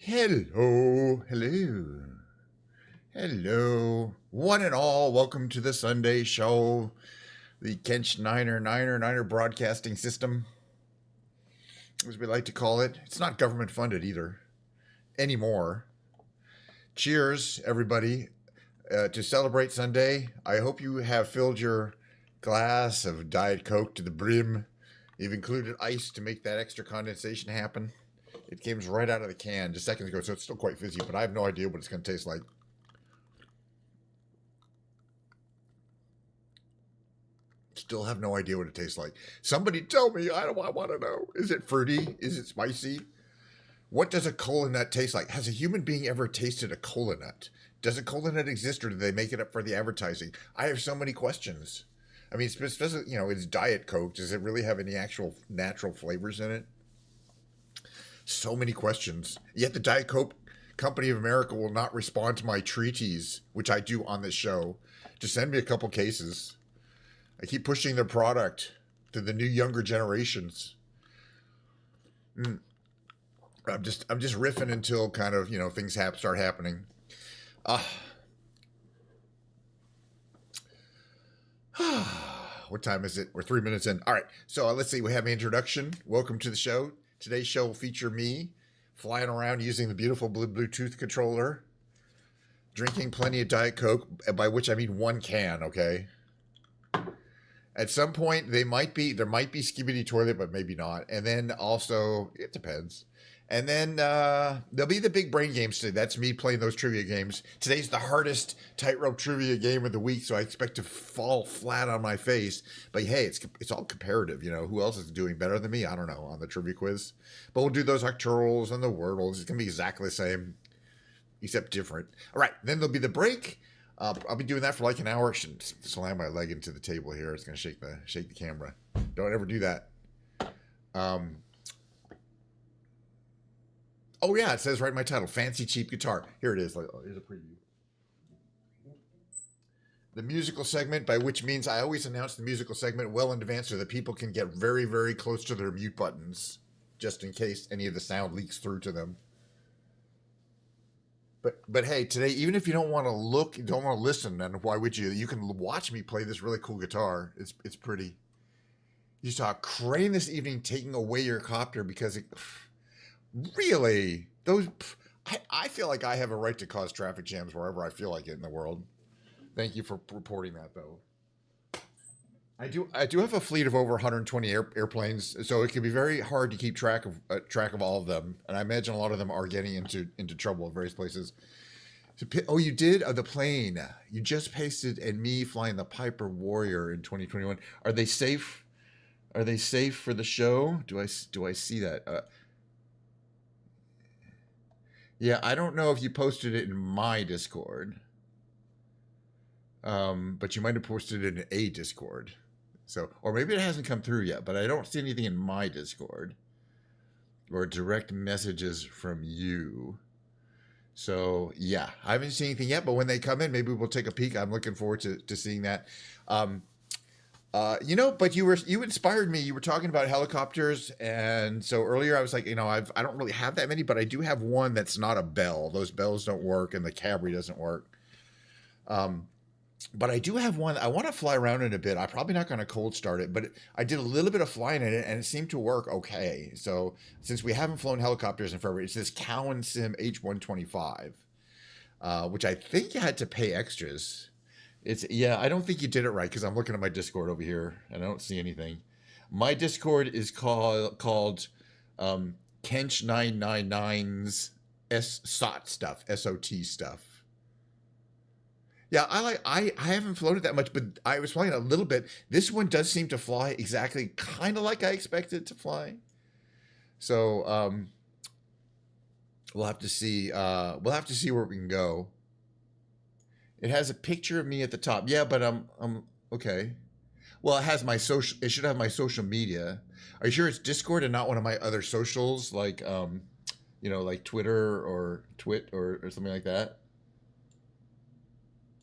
Hello, hello, hello, one and all. Welcome to the Sunday show, the Kench Niner broadcasting system, as we like to call it. It's not government funded either anymore. Cheers, everybody, to celebrate Sunday. I hope you have filled your glass of Diet Coke to the brim. You've included ice to make that extra condensation happen. It came right out of the can just seconds ago, so it's still quite fizzy, but I have no idea what it's going to taste like. Still have no idea what it tastes like. Somebody tell me. I want to know. Is it fruity? Is it spicy? What does a cola nut taste like? Has a human being ever tasted a cola nut? Does a cola nut exist, or do they make it up for the advertising? I have so many questions. I mean, it's Diet Coke. Does it really have any actual natural flavors in it? So many questions. Yet the Diet Coke Company of America will not respond to my treaties, which I do on this show, to send me a couple cases. I keep pushing their product to the new younger generations. I'm just riffing until kind of things start happening. What time is it? We're 3 minutes in. All right. So let's see. We have an introduction. Welcome to the show. Today's show will feature me flying around using the beautiful blue Bluetooth controller, drinking plenty of Diet Coke, by which I mean one can, okay? At some point, there might be Skibidi Toilet, but maybe not. And then also, it depends. And then there'll be the big brain games today. That's me playing those trivia games. Today's the hardest Tightrope trivia game of the week, so I expect to fall flat on my face. But hey, it's all comparative. Who else is doing better than me? I don't know on the trivia quiz. But we'll do those Arcturals and the Wordles. It's gonna be exactly the same, except different. All right, then there'll be the break. I'll be doing that for like an hour. I shouldn't slam my leg into the table here. It's gonna shake the camera. Don't ever do that. Oh yeah, it says right in my title, Fancy Cheap Guitar. Here it is. Here's a preview. The musical segment, by which means I always announce the musical segment well in advance so that people can get very, very close to their mute buttons, just in case any of the sound leaks through to them. But hey, today, even if you don't want to look, don't want to listen, then why would you? You can watch me play this really cool guitar. It's pretty. You saw a crane this evening taking away your copter because it... Really? I feel like I have a right to cause traffic jams wherever I feel like it in the world. Thank you for reporting that, though. I do have a fleet of over 120 airplanes, so it can be very hard to keep track of all of them. And I imagine a lot of them are getting into trouble in various places. Oh, you did? The plane. You just pasted and me flying the Piper Warrior in 2021. Are they safe? Are they safe for the show? Do I see that? Yeah, I don't know if you posted it in my Discord, but you might have posted it in a Discord. So, or maybe it hasn't come through yet, but I don't see anything in my Discord or direct messages from you. So, yeah, I haven't seen anything yet, but when they come in, maybe we'll take a peek. I'm looking forward to seeing that. But you inspired me. You were talking about helicopters, and so earlier I was like, I don't really have that many, but I do have one that's not a Bell. Those bells don't work, and the Cabri doesn't work. But I do have one. I want to fly around in a bit. I'm probably not going to cold start it, but I did a little bit of flying in it, and it seemed to work okay. So since we haven't flown helicopters in forever, it's this Cowan Sim H125, which I think you had to pay extras. I don't think you did it right because I'm looking at my Discord over here and I don't see anything. My Discord is called Kench999's SOT stuff, SOT stuff. Yeah, I haven't floated that much, but I was flying a little bit. This one does seem to fly exactly kind of like I expected to fly. So we'll have to see. We'll have to see where we can go. It has a picture of me at the top. Yeah, but I'm okay. Well, it has my social. It should have my social media. Are you sure it's Discord and not one of my other socials, like like Twitter or Twit or something like that?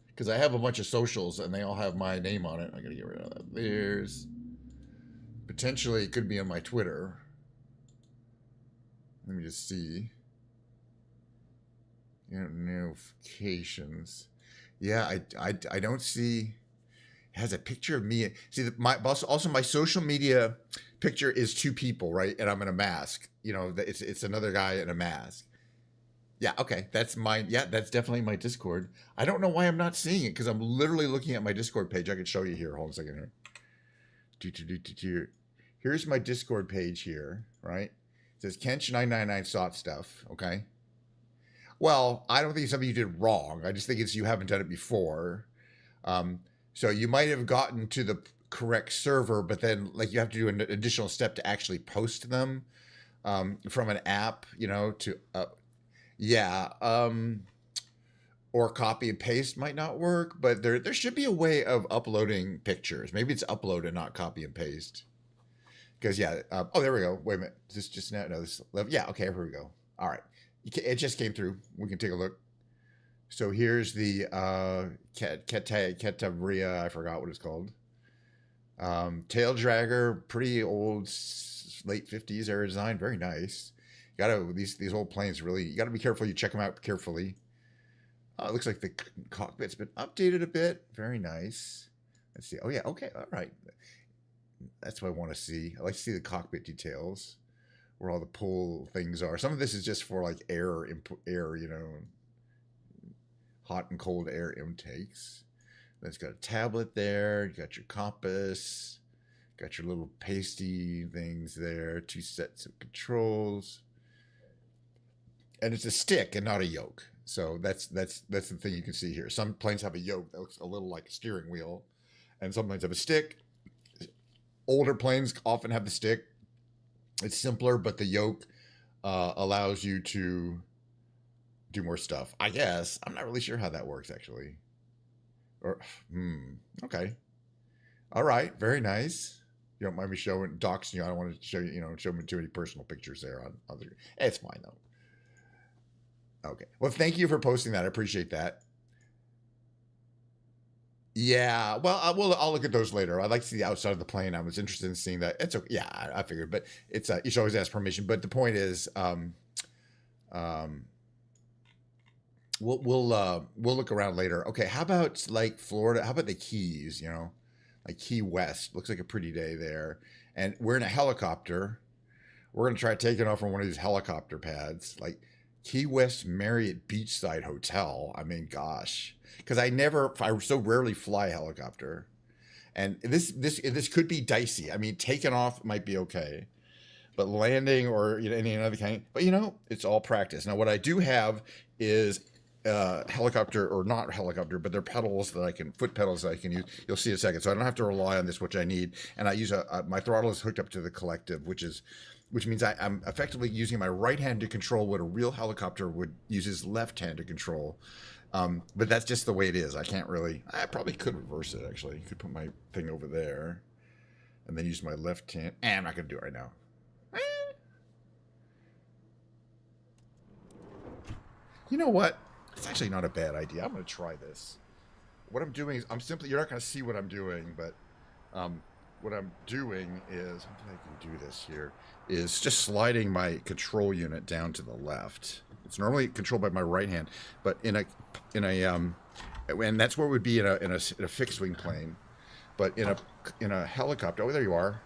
Because I have a bunch of socials and they all have my name on it. I gotta get rid of that. There's potentially it could be on my Twitter. Let me just see. Notifications. Yeah, I don't see. It has a picture of me. See, also my social media picture is two people, right? And I'm in a mask. It's another guy in a mask. Yeah, okay, that's mine. Yeah, that's definitely my Discord. I don't know why I'm not seeing it because I'm literally looking at my Discord page. I can show you here. Hold on a second here. Here's my Discord page here, right? It says Kench999 sought stuff. Okay. Well, I don't think it's something you did wrong. I just think it's you haven't done it before. So you might have gotten to the correct server, but then like you have to do an additional step to actually post them from an app, to yeah. Or copy and paste might not work, but there should be a way of uploading pictures. Maybe it's upload and not copy and paste. Because yeah, oh there we go. Wait a minute, just now? No, this yeah. Okay, here we go. All right, it just came through. We can take a look. So here's the Ketavria. I forgot what it's called. Tail dragger, pretty old, late 50s era design. Very nice. You gotta these old planes really. You gotta be careful. You check them out carefully. It looks like the cockpit's been updated a bit. Very nice. Let's see. Oh yeah. Okay. All right. That's what I want to see. I like to see the cockpit details, where all the pull things are. Some of this is just for like air, hot and cold air intakes. Then it's got a tablet there. You got your compass. Got your little pasty things there. 2 sets of controls. And it's a stick and not a yoke. So that's the thing you can see here. Some planes have a yoke that looks a little like a steering wheel, and some planes have a stick. Older planes often have the stick. It's simpler, but the yoke allows you to do more stuff. I guess I'm not really sure how that works actually. Or okay, all right, very nice. You don't mind me showing doxing you? I don't want to show you, show me too many personal pictures there on other. It's fine though. Okay. Well, thank you for posting that. I appreciate that. Yeah. Well, I'll look at those later. I'd like to see the outside of the plane. I was interested in seeing that. It's okay. Yeah, I figured, but it's you should always ask permission. But the point is, we'll look around later. Okay. How about like Florida? How about the Keys? Like Key West. Looks like a pretty day there. And we're in a helicopter. We're gonna try taking off from one of these helicopter pads, like Key West Marriott Beachside Hotel. I mean, gosh, because I so rarely fly a helicopter, and this could be dicey. I mean, taking off might be okay, but landing or any other kind. But it's all practice. Now, what I do have is helicopter or not helicopter, but they're pedals that foot pedals that I can use. You'll see in a second. So I don't have to rely on this, which I need. And I use my throttle is hooked up to the collective, which means I'm effectively using my right hand to control what a real helicopter would use his left hand to control. But that's just the way it is. I probably could reverse it actually. You could put my thing over there and then use my left hand. I'm not going to do it right now. You know what? It's actually not a bad idea. I'm going to try this. What I'm doing is you're not going to see what I'm doing, but what I'm doing is, I can do this here, is just sliding my control unit down to the left. It's normally controlled by my right hand, but and that's where it would be in a fixed wing plane, but in a helicopter. Oh, there you are.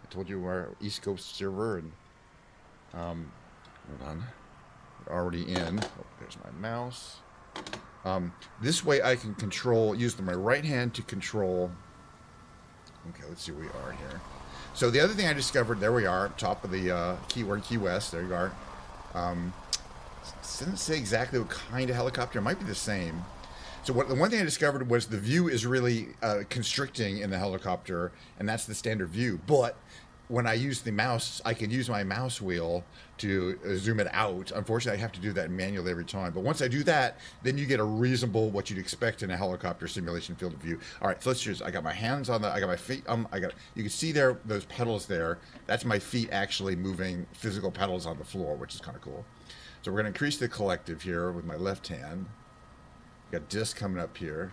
I told you we're East Coast server, and hold on, we're already in. Oh, there's my mouse. This way I can use my right hand to control. Okay, let's see where we are here. So the other thing I discovered, there we are, top of the we're in Key West. There you are. Doesn't say exactly what kind of helicopter. It might be the same. So the one thing I discovered was the view is really constricting in the helicopter, and that's the standard view. But when I use the mouse, I can use my mouse wheel to zoom it out. Unfortunately, I have to do that manually every time. But once I do that, then you get a reasonable, what you'd expect in a helicopter simulation field of view. All right, so let's choose. I got my hands on I got my feet. You can see there, those pedals there. That's my feet actually moving physical pedals on the floor, which is kind of cool. So we're going to increase the collective here with my left hand. Got disc coming up here.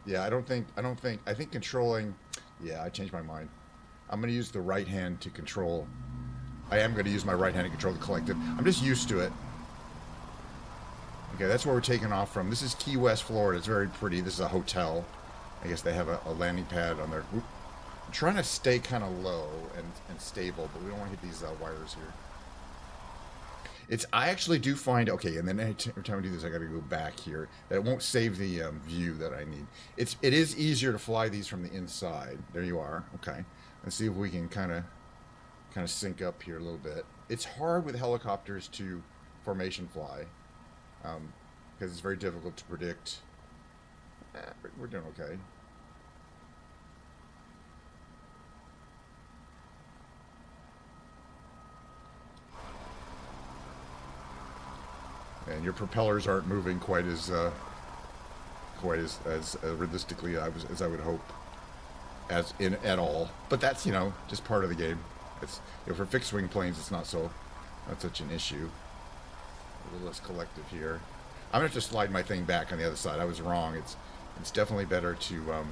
Yeah, I think controlling, yeah, I changed my mind. I'm going to use the right hand to control. I am going to use my right hand to control the collective. I'm just used to it. Okay, that's where we're taking off from. This is Key West, Florida. It's very pretty. This is a hotel. I guess they have a landing pad on there. I'm trying to stay kind of low and stable, but we don't want to hit these wires here. I actually do find, okay, and then every time I do this, I got to go back here. That won't save the view that I need. It is easier to fly these from the inside. There you are. Okay, let's see if we can kind of sync up here a little bit. It's hard with helicopters to formation fly because it's very difficult to predict. We're doing okay. And your propellers aren't moving quite as realistically as I would hope at all. But that's, you know, just part of the game. It's, you know, for fixed wing planes, it's not such an issue. A little less collective here. I'm gonna have to slide my thing back on the other side. I was wrong. It's definitely better to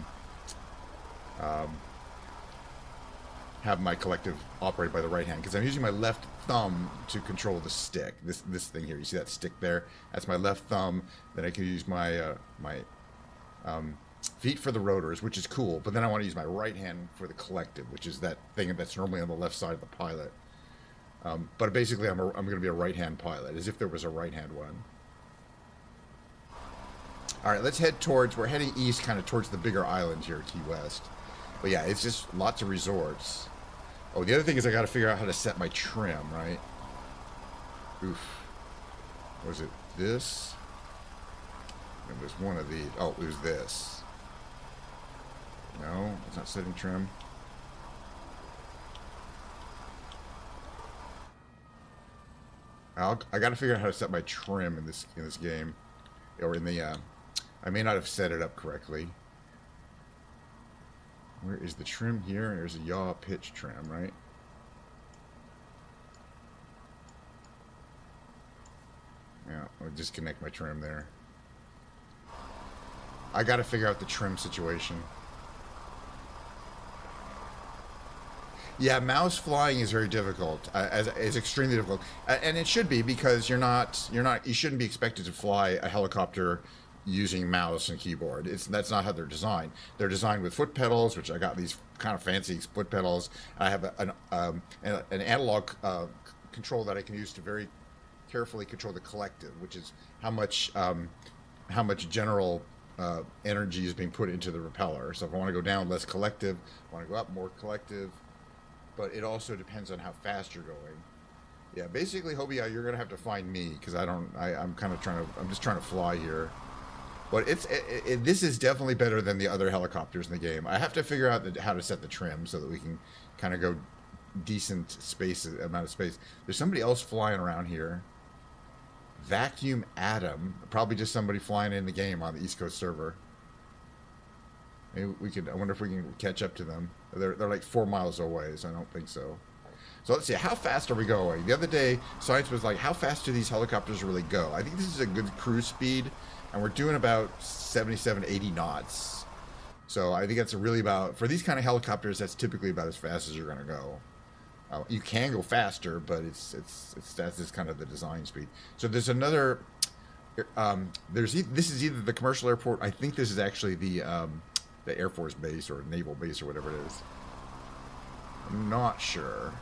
have my collective operate by the right hand, because I'm using my left thumb to control the stick. This thing here, you see that stick there? That's my left thumb. Then I can use my feet for the rotors, which is cool. But then I want to use my right hand for the collective, which is that thing that's normally on the left side of the pilot. But basically, I'm going to be a right hand pilot, as if there was a right hand one. All right, let's head towards. We're heading east, kind of towards the bigger island here, Key West. But yeah, it's just lots of resorts. Oh, the other thing is I got to figure out how to set my trim, right? Oof. Was it this? It was one of these. Oh, it was this. No, it's not setting trim. I got to figure out how to set my trim in this game, or in the. I may not have set it up correctly. Where is the trim here? There's a yaw pitch trim, right? Yeah, I'll disconnect my trim there. I got to figure out the trim situation. Yeah, mouse flying is very difficult. It's extremely difficult, and it should be, because you shouldn't be expected to fly a helicopter using mouse and keyboard. That's not how they're designed. They're designed with foot pedals, which I got these kind of fancy foot pedals. I have an analog control that I can use to very carefully control the collective, which is how much general energy is being put into the propeller. So if I want to go down, less collective. I want to go up, more collective. But it also depends on how fast you're going. Yeah, basically, Hobie, you're gonna have to find me, because I'm just trying to fly here. But this is definitely better than the other helicopters in the game. I have to figure out how to set the trim so that we can kind of go decent amount of space. There's somebody else flying around here. Vacuum Atom, probably just somebody flying in the game on the East Coast server. Maybe I wonder if we can catch up to them. They're like 4 miles away, so I don't think so. So let's see, how fast are we going? The other day, science was like, how fast do these helicopters really go? I think this is a good cruise speed, and we're doing about 77, 80 knots. So I think that's for these kind of helicopters, that's typically about as fast as you're going to go. You can go faster, but that's just kind of the design speed. So there's another, this is either the commercial airport, I think this is actually the Air Force base or naval base or whatever it is. I'm not sure.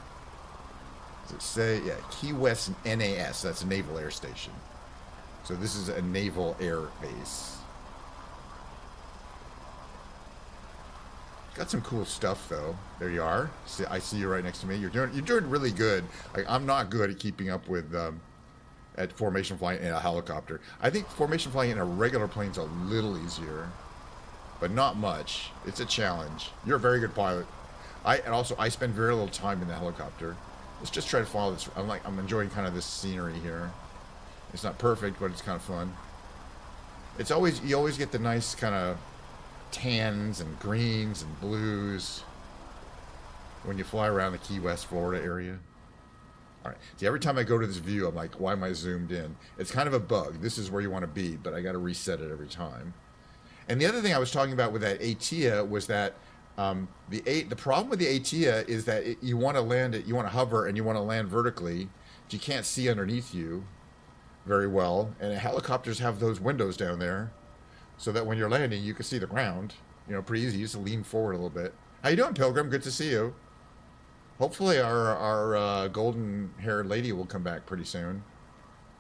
Does it say? Yeah, Key West NAS. That's a Naval Air Station. So this is a naval air base. Got some cool stuff though. There you are. I see you right next to me. You're doing really good. I'm not good at keeping up with at formation flying in a helicopter. I think formation flying in a regular plane is a little easier, but not much. It's a challenge. You're a very good pilot. I spend very little time in the helicopter. Let's just try to follow this. I'm enjoying kind of this scenery here. It's not perfect, but it's kind of fun. You always get the nice kind of tans and greens and blues when you fly around the Key West, Florida area. All right. See, every time I go to this view, I'm like, why am I zoomed in? It's kind of a bug. This is where you want to be, but I got to reset it every time. And the other thing I was talking about with that Atea was that The problem with the Atea is that you want to land it, you want to hover, and you want to land vertically. But you can't see underneath you very well, and helicopters have those windows down there, so that when you're landing, you can see the ground. You know, pretty easy. You just lean forward a little bit. How you doing, Pilgrim? Good to see you. Hopefully, our golden-haired lady will come back pretty soon.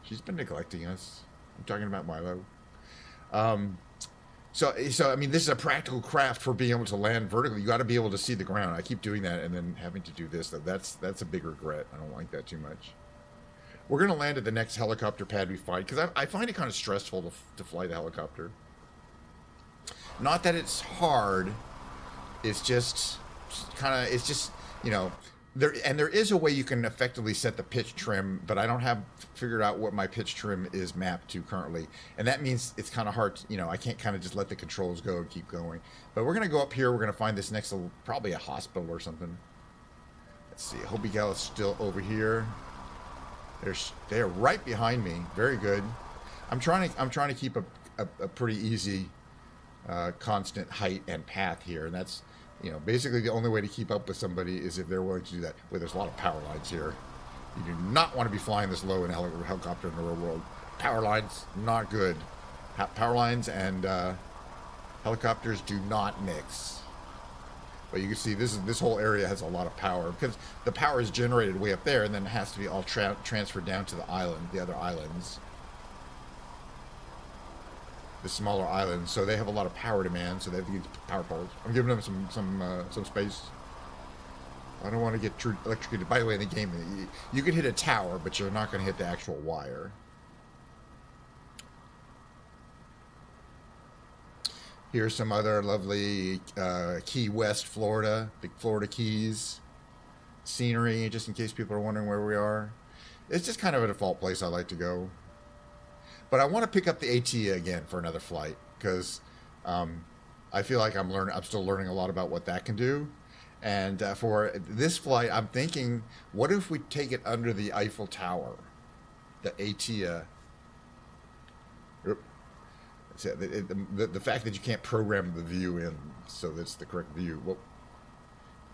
She's been neglecting us. I'm talking about Milo. So I mean, this is a practical craft for being able to land vertically. You got to be able to see the ground. I keep doing that and then having to do this. That's a big regret. I don't like that too much. We're going to land at the next helicopter pad we find, because I find it kind of stressful to fly the helicopter. Not that it's hard. It's just you know, there is a way you can effectively set the pitch trim, but I don't have figured out what my pitch trim is mapped to currently, and that means it's kind of hard to, you know, I can't kind of just let the controls go and keep going. But we're going to go up here. We're going to find this next little, probably a hospital or something. Let's see. Hobie Gal is still over here. They're right behind me. Very good. I'm trying to keep a pretty easy constant height and path here, and that's, you know, basically the only way to keep up with somebody is if they're willing to do that. Well, there's a lot of power lines here. You do not want to be flying this low in a helicopter in the real world. Power lines, not good. Power lines and helicopters do not mix. But you can see this whole area has a lot of power, because the power is generated way up there and then it has to be all transferred down to the other islands. The smaller islands, so they have a lot of power demand, so they have to use power poles. I'm giving them some space. I don't want to get electrocuted. By the way, in the game, you can hit a tower, but you're not going to hit the actual wire. Here's some other lovely Key West, Florida, big Florida Keys scenery, just in case people are wondering where we are. It's just kind of a default place I like to go. But I want to pick up the Atea again for another flight, because I feel like I'm still learning a lot about what that can do. And for this flight, I'm thinking, what if we take it under the Eiffel Tower, the Atea? The fact that you can't program the view in so that's the correct view, well,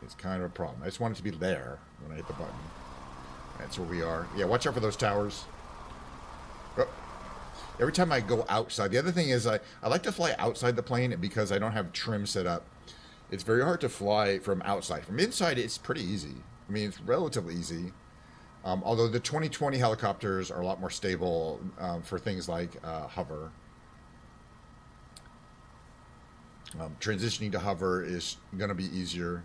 it's kind of a problem. I just want it to be there when I hit the button. That's where we are. Yeah, watch out for those towers. Oh. Every time I go outside, the other thing is I like to fly outside the plane because I don't have trim set up. It's very hard to fly from outside. From inside, it's pretty easy. I mean, it's relatively easy. Although the 2020 helicopters are a lot more stable for things like hover. Transitioning to hover is going to be easier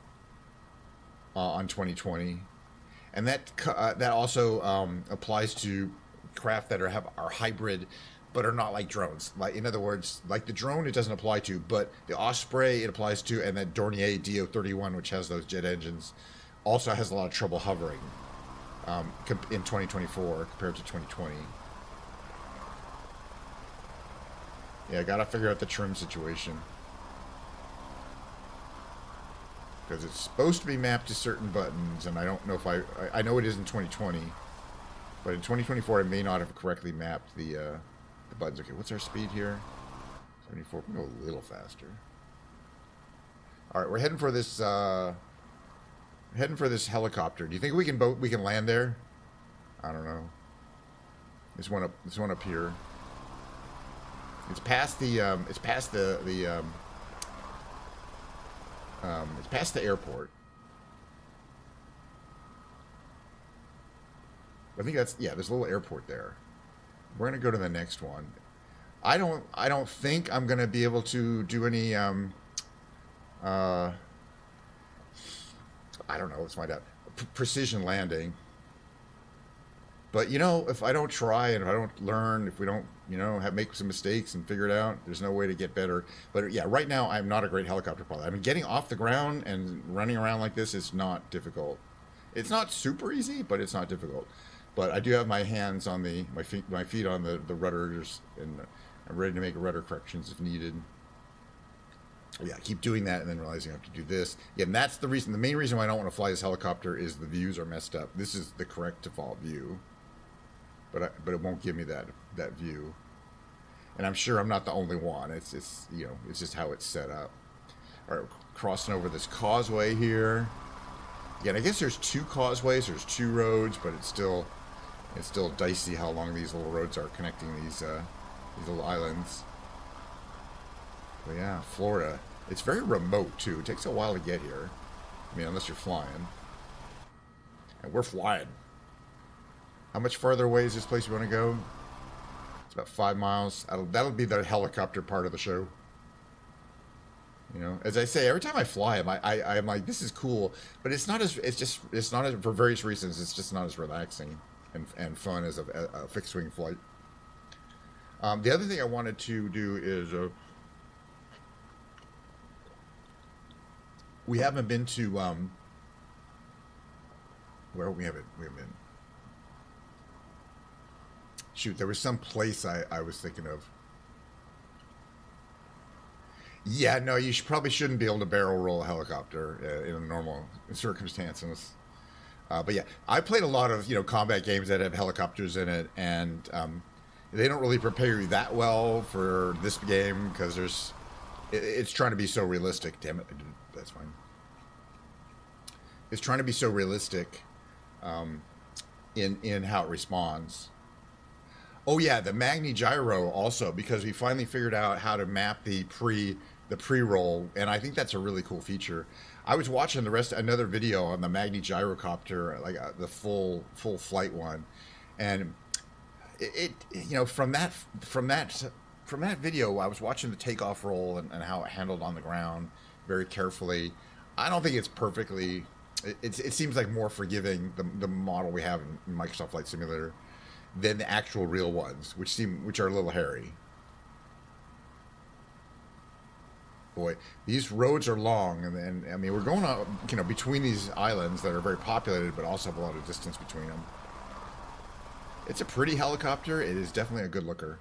on 2020. And that also applies to craft that are hybrid, but are not like drones. Like, in other words, like the drone, it doesn't apply to, but the Osprey it applies to, and that Dornier Do-31, which has those jet engines, also has a lot of trouble hovering in 2024 compared to 2020. Yeah, gotta figure out the trim situation, because it's supposed to be mapped to certain buttons, and I don't know if I know it is in 2020, but in 2024 I may not have correctly mapped the buttons. Okay, what's our speed here? 74. We'll go a little faster. All right, we're heading for this helicopter. Do you think we can land there? I don't know. This one up here. It's past the airport. I think there's a little airport there. We're gonna go to the next one. I don't think I'm gonna be able to do any I don't know, let's find out. Precision landing. But if I don't try and if I don't learn, if we don't, make some mistakes and figure it out, there's no way to get better. But yeah, right now I'm not a great helicopter pilot. I mean, getting off the ground and running around like this is not difficult. It's not super easy, but it's not difficult. But I do have my hands on my feet on the rudders, and I'm ready to make rudder corrections if needed. Yeah, I keep doing that and then realizing I have to do this. Yeah, and that's the reason. The main reason why I don't want to fly this helicopter is the views are messed up. This is the correct default view, but it won't give me that view. And I'm sure I'm not the only one. It's just how it's set up. All right, crossing over this causeway here. Again, I guess there's 2 causeways, there's 2 roads, but it's still dicey how long these little roads are connecting these little islands. But yeah, Florida. It's very remote too. It takes a while to get here. I mean, unless you're flying. And we're flying. How much farther away is this place we want to go? It's about 5 miles. That'll be the helicopter part of the show. You know, as I say, every time I fly, I'm like, this is cool, but it's not as for various reasons. It's just not as relaxing and fun as a fixed wing flight. The other thing I wanted to do is we haven't been to where we haven't been. Shoot, there was some place I was thinking of. Yeah, no, you probably shouldn't be able to barrel roll a helicopter in normal circumstances. But yeah, I played a lot of combat games that have helicopters in it, and they don't really prepare you that well for this game because it's trying to be so realistic. Damn it, that's fine. It's trying to be so realistic in how it responds. Oh yeah, the Magni gyro also, because we finally figured out how to map the pre-roll, and I think that's a really cool feature. I was watching another video on the Magni gyrocopter, like the full flight one, and it from that video, I was watching the takeoff roll and how it handled on the ground very carefully. I don't think it's perfectly. It seems like more forgiving the model we have in Microsoft Flight Simulator than the actual real ones, which are a little hairy. Boy, these roads are long, and I mean we're going on, between these islands that are very populated, but also have a lot of distance between them. It's a pretty helicopter. It is definitely a good looker,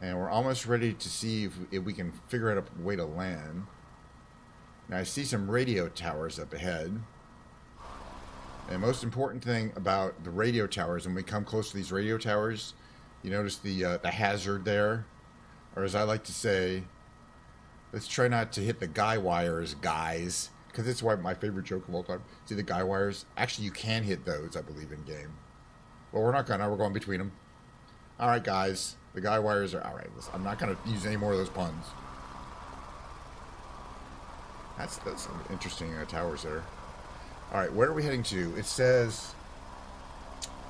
and we're almost ready to see if we can figure out a way to land. Now I see some radio towers up ahead. And most important thing about the radio towers, when we come close to these radio towers, you notice the hazard there, or as I like to say, let's try not to hit the guy wires, guys, because it's my favorite joke of all time. See the guy wires? Actually, you can hit those, I believe, in game. Well, we're not gonna. We're going between them. All right, guys, the guy wires are all right. Listen, I'm not gonna use any more of those puns. That's some interesting towers there. All right, where are we heading to? It says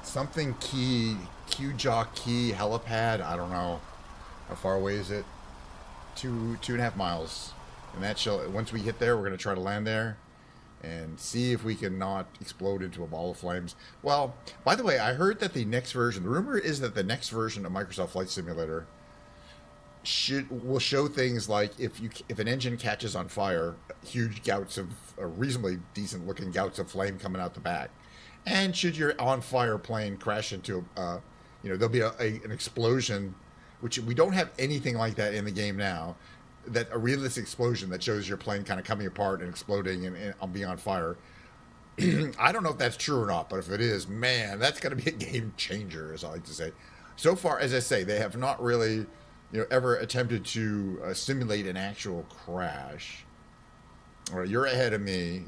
something Q Jock Key helipad. I don't know. How far away is it? 2.5 miles. And that once we hit there, we're going to try to land there and see if we can not explode into a ball of flames. Well, by the way, I heard that the rumor is that the next version of Microsoft Flight Simulator will show things like if an engine catches on fire, huge gouts of reasonably decent looking gouts of flame coming out the back, and should your on fire plane crash into there'll be an explosion, which we don't have anything like that in the game now, that a realistic explosion that shows your plane kind of coming apart and exploding and being on fire. I don't know if that's true or not, but if it is, man, that's going to be a game changer, as I like to say. So far, as I say, they have not really ever attempted to simulate an actual crash. All right, you're ahead of me.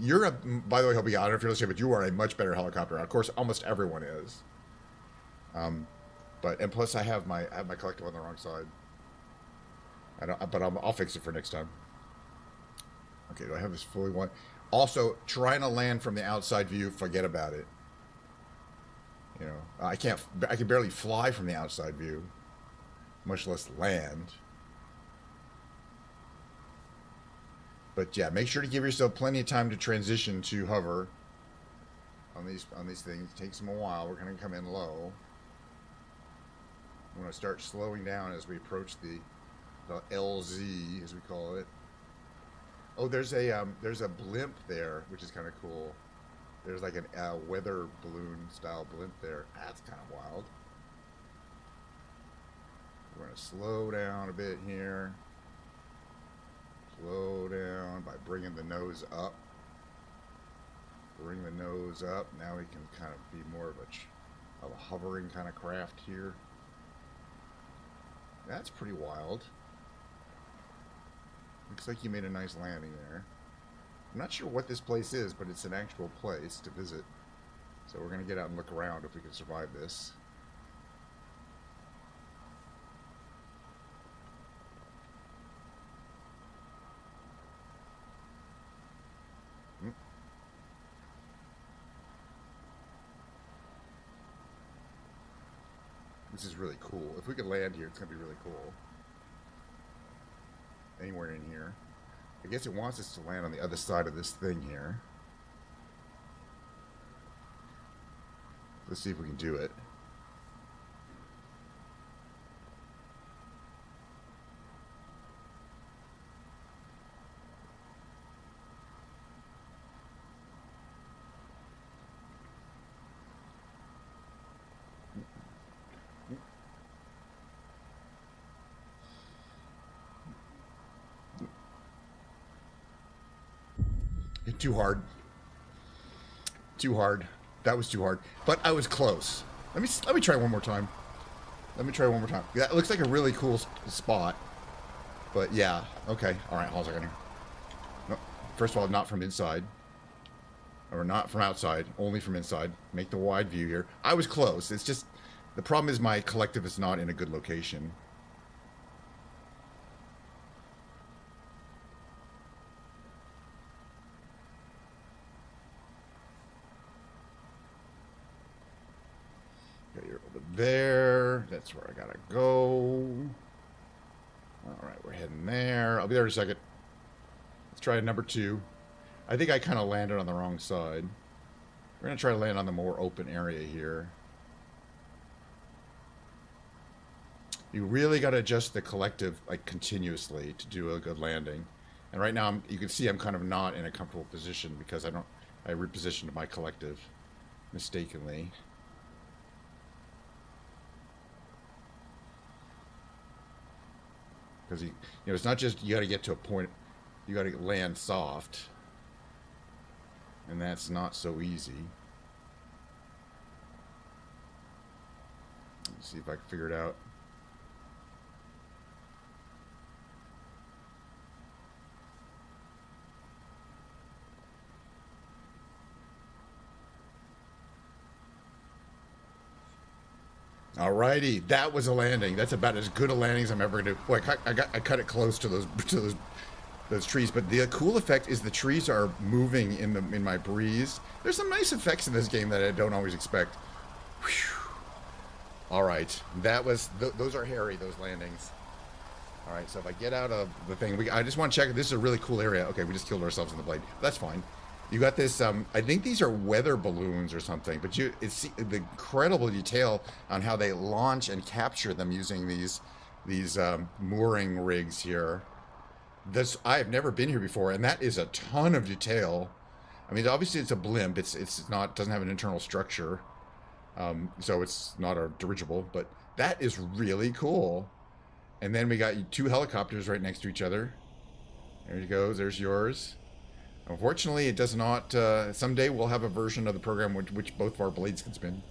By the way, Hobie, I don't know if you're listening, but you are a much better helicopter. Of course, almost everyone is. And plus I have my collectible on the wrong side. I'll fix it for next time. Okay, do I have this fully one? Also, trying to land from the outside view, forget about it. I can barely fly from the outside view, much less land. But yeah, make sure to give yourself plenty of time to transition to hover on these things. It takes them a while. We're going to come in low. I'm going to start slowing down as we approach the LZ, as we call it. Oh, there's a blimp there, which is kind of cool. There's like a weather balloon style blimp there. That's kind of wild. We're going to slow down a bit here. Slow down by bringing the nose up. Bring the nose up. Now we can kind of be more of a hovering kind of craft here. That's pretty wild. Looks like you made a nice landing there. I'm not sure what this place is, but it's an actual place to visit. So we're going to get out and look around if we can survive this. This is really cool. If we could land here, it's going to be really cool. Anywhere in here. I guess it wants us to land on the other side of this thing here. Let's see if we can do it. Too hard. Too hard. That was too hard. But I was close. Let me try one more time. Let me try one more time. That looks like a really cool spot. But yeah. Okay. All right. Hold on a second here. No. First of all, not from inside. Or not from outside. Only from inside. Make the wide view here. I was close. It's just... The problem is my collective is not in a good location. You're over there. That's where I gotta go. Alright, we're heading there. I'll be there in a second. Let's try number 2. I think I kind of landed on the wrong side. We're gonna try to land on the more open area here. You really gotta adjust the collective like continuously to do a good landing. And right now, you can see I'm kind of not in a comfortable position because I repositioned my collective mistakenly. Because it's not just you got to get to a point, you got to land soft, and that's not so easy. Let's see if I can figure it out. Alrighty, that was a landing. That's about as good a landing as I'm ever gonna do. Boy, I cut it close to those trees. But the cool effect is the trees are moving in my breeze. There's some nice effects in this game that I don't always expect. Whew. All right, that was those are hairy, those landings. All right, so if I get out of the thing, I just want to check. This is a really cool area. Okay, we just killed ourselves in the blade. That's fine. You got this, I think these are weather balloons or something, but it's the incredible detail on how they launch and capture them using these mooring rigs here. I have never been here before, and that is a ton of detail. I mean, obviously it's a blimp. Doesn't have an internal structure, so it's not a dirigible, but that is really cool. And then we got 2 helicopters right next to each other. There you go. There's yours. Unfortunately, it does not. Someday we'll have a version of the program which both of our blades can spin.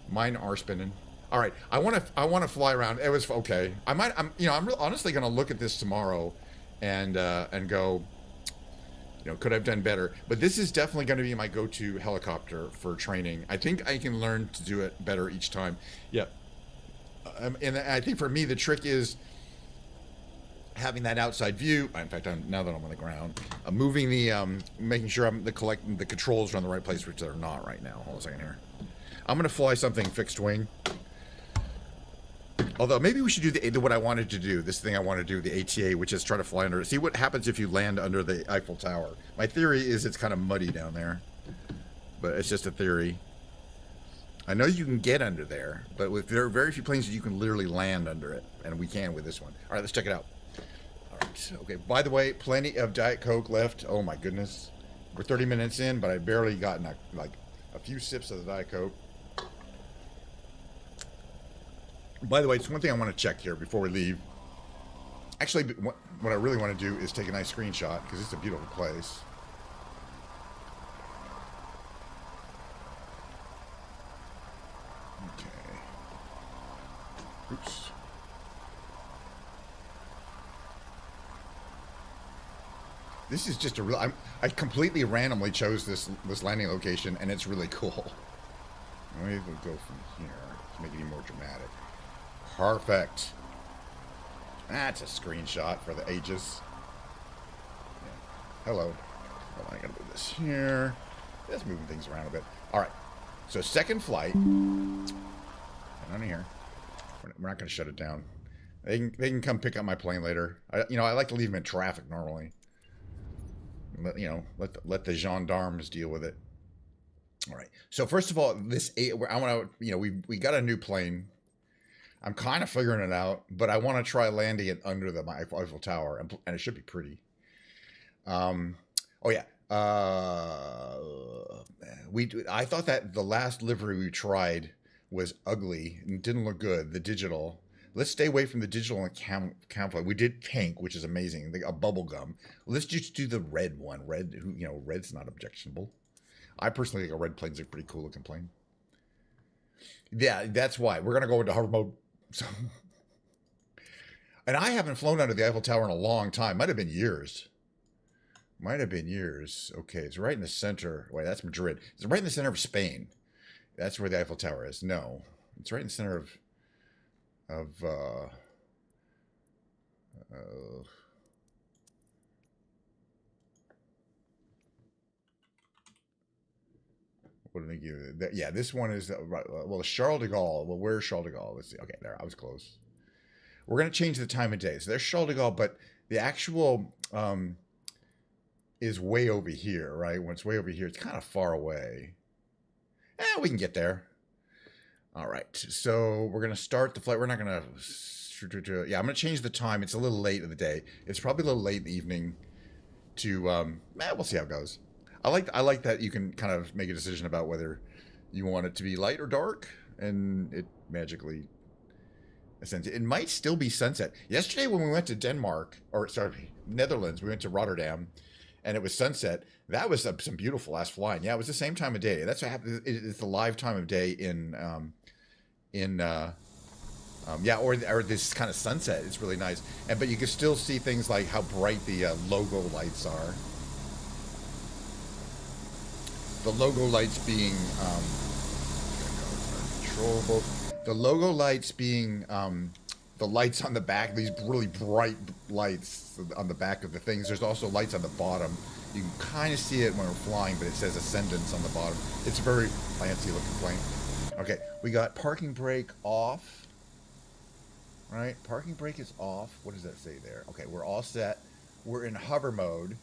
Mine are spinning. All right, I want to fly around. It was okay. I'm honestly going to look at this tomorrow, and go. Could I've done better? But this is definitely going to be my go-to helicopter for training. I think I can learn to do it better each time. Yeah. And I think for me the trick is having that outside view. In fact, now that I'm on the ground, I'm moving making sure the controls are on the right place, which they're not right now. Hold on a second here. I'm gonna fly something fixed wing. Although maybe we should do what I wanted to do. This thing I want to do, the Atea, which is try to fly under. See what happens if you land under the Eiffel Tower. My theory is it's kind of muddy down there, but it's just a theory. I know you can get under there, but there are very few planes that you can literally land under it, and we can with this one. All right, let's check it out. All right, okay. By the way, plenty of Diet Coke left. Oh my goodness, we're 30 minutes in, but I've barely gotten a few sips of the Diet Coke. By the way, it's one thing I want to check here before we leave. Actually, what I really want to do is take a nice screenshot because it's a beautiful place. Okay. Oops. This is just a real. I completely randomly chose this landing location, and it's really cool. Maybe we'll go from here to make it even more dramatic. Perfect. That's a screenshot for the ages. Yeah. Hello. Hold on, I gotta move this here. Just moving things around a bit. All right. So second flight. And on here. We're not gonna shut it down. They can come pick up my plane later. I like to leave them in traffic normally. Let the gendarmes deal with it. All right. So first of all, I want to, we got a new plane. I'm kind of figuring it out, but I want to try landing it under the Eiffel Tower, and it should be pretty. Oh yeah. I thought that the last livery we tried was ugly and didn't look good. The digital. Let's stay away from the digital and camouflage. We did pink, which is amazing. A bubble gum. Let's just do the red one. Red's not objectionable. I personally think a red plane's a pretty cool looking plane. Yeah, that's why. We're going to go into hover mode. So, and I haven't flown under the Eiffel Tower in a long time. Might have been years. Okay, it's right in the center. Wait, that's Madrid. It's right in the center of Spain. That's where the Eiffel Tower is. No, it's right in the center of what did they give it? Yeah, this one is well, Charles de Gaulle. Well, where's Charles de Gaulle? Let's see. Okay, there. I was close. We're gonna change the time of day. So there's Charles de Gaulle, but the actual is way over here, right? When it's way over here, it's kind of far away. We can get there. All right, so we're gonna start the flight. We're not gonna. Yeah, I'm gonna change the time. It's a little late in the day. It's probably a little late in the evening. We'll see how it goes. I like that you can kind of make a decision about whether you want it to be light or dark, and it magically ascends. It might still be sunset. Yesterday when we went to Netherlands, we went to Rotterdam, and it was sunset. That was some beautiful ass flying. Yeah, it was the same time of day. That's what happens. It's the live time of day or this kind of sunset. It's really nice. But you can still see things like how bright the logo lights are. The logo lights being the logo lights being the lights on the back. These really bright lights on the back of the things. There's also lights on the bottom. You can kind of see it when we're flying, but it says Ascendance on the bottom. It's a very fancy looking plane. Okay, we got parking brake off. Right, parking brake is off. What does that say there? Okay, we're all set. We're in hover mode.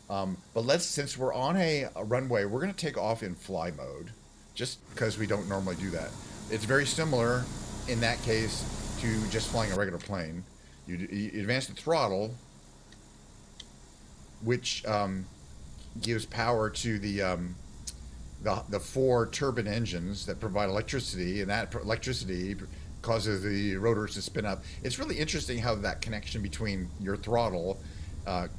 But since we're on a runway, we're going to take off in fly mode, just because we don't normally do that. It's very similar in that case to just flying a regular plane. You advance the throttle, which gives power to the 4 turbine engines that provide electricity, and that electricity causes the rotors to spin up. It's really interesting how that connection between your throttle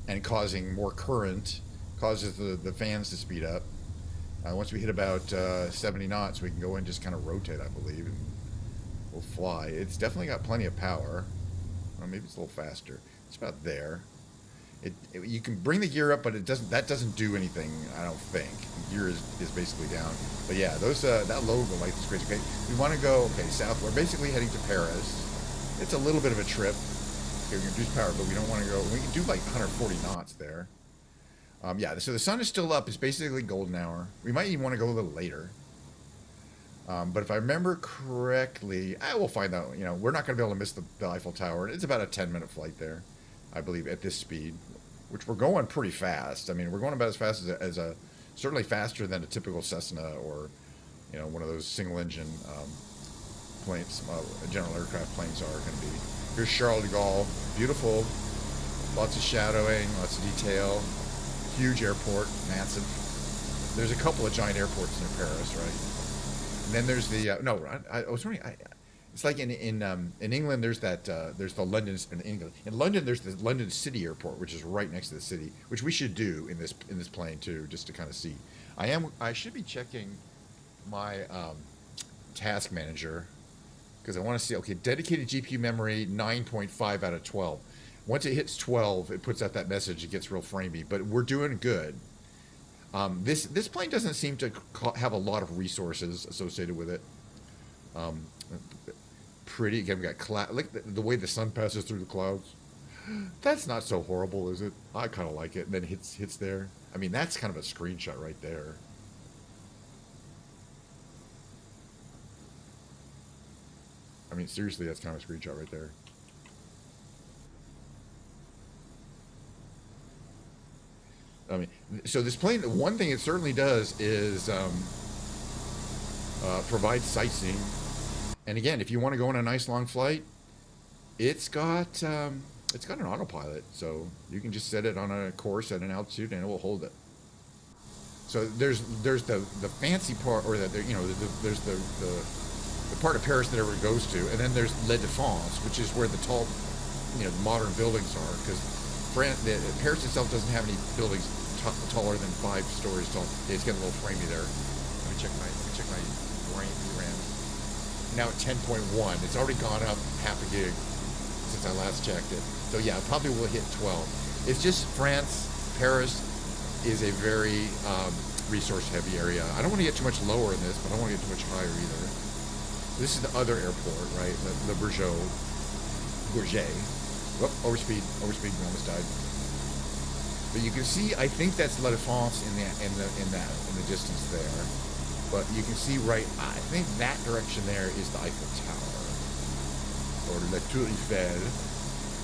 and causing more current causes the fans to speed up. Once we hit about 70 knots, we can go and just kind of rotate, I believe, and we'll fly. It's definitely got plenty of power. Well, maybe it's a little faster. It's about there. You can bring the gear up, but that doesn't do anything, I don't think. The gear is basically down. But yeah, that logo light is great. Okay, we want to go south. We're basically heading to Paris. It's a little bit of a trip. Okay, we can reduce power, but we don't want to go. We can do like 140 knots there. Yeah, so the sun is still up. It's basically golden hour. We might even want to go a little later. But if I remember correctly, I will find out. We're not going to be able to miss the Eiffel Tower. It's about a 10-minute flight there, I believe, at this speed, which we're going pretty fast. I mean, we're going about as fast as certainly faster than a typical Cessna or, one of those single-engine planes, general aircraft planes are going to be. Here's Charles de Gaulle, beautiful, lots of shadowing, lots of detail, huge airport, massive. There's a couple of giant airports near Paris, right? And then there's the I was wondering. It's like in England, there's there's the London in England. In London, there's the London City Airport, which is right next to the city, which we should do in this plane too, just to kind of see. I should be checking my task manager because I want to see. Okay, dedicated GPU memory 9.5 out of 12. Once it hits 12, it puts out that message. It gets real framey, but we're doing good. This plane doesn't seem to have a lot of resources associated with it. Um, Pretty again. We got cloud. Look the way the sun passes through the clouds. That's not so horrible, is it? I kind of like it. And then hits there. I mean, that's kind of a screenshot right there. I mean, seriously, that's kind of a screenshot right there. I mean, so this plane, one thing it certainly does is provide sightseeing. And again, if you want to go on a nice long flight, it's got an autopilot, so you can just set it on a course at an altitude, and it will hold it. So there's the fancy part, or there's the part of Paris that everyone goes to, and then there's La Défense, which is where the tall, modern buildings are, because Paris itself doesn't have any buildings taller than 5 stories tall. It's getting a little framey there. Let me check my RAM. Now at 10.1. It's already gone up half a gig since I last checked it. So yeah, probably will hit 12. It's just France, Paris is a very resource heavy area. I don't want to get too much lower in this, but I don't want to get too much higher either. This is the other airport, right? The Bourget. Whoop, overspeed, almost died. But you can see, I think that's La Défense in the distance there. But you can see right, I think that direction there is the Eiffel Tower, or La Tour Eiffel.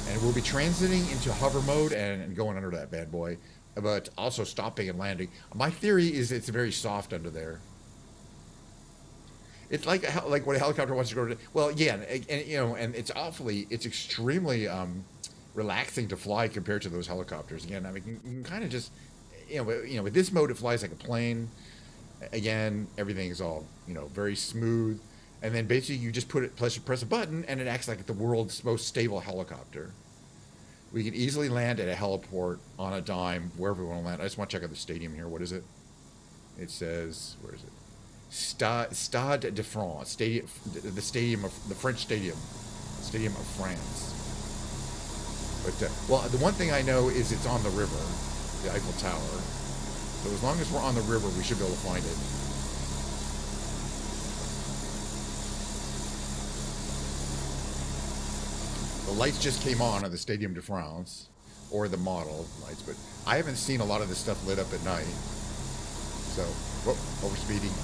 And we'll be transiting into hover mode and going under that bad boy, but also stopping and landing. My theory is it's very soft under there. It's like what a helicopter wants to go to. Well, yeah, and it's extremely relaxing to fly compared to those helicopters. Again, I mean, you can kind of just, with this mode, it flies like a plane. Again, everything is all, very smooth. And then basically you just press a button, and it acts like the world's most stable helicopter. We can easily land at a heliport on a dime, wherever we want to land. I just want to check out the stadium here. What is it? It says, where is it? Stade de France, the stadium of the French stadium of France. But the one thing I know is it's on the river, the Eiffel Tower. So as long as we're on the river, we should be able to find it. The lights just came on at the Stadium de France, or the model lights, but I haven't seen a lot of this stuff lit up at night. So, whoop, overspeeding,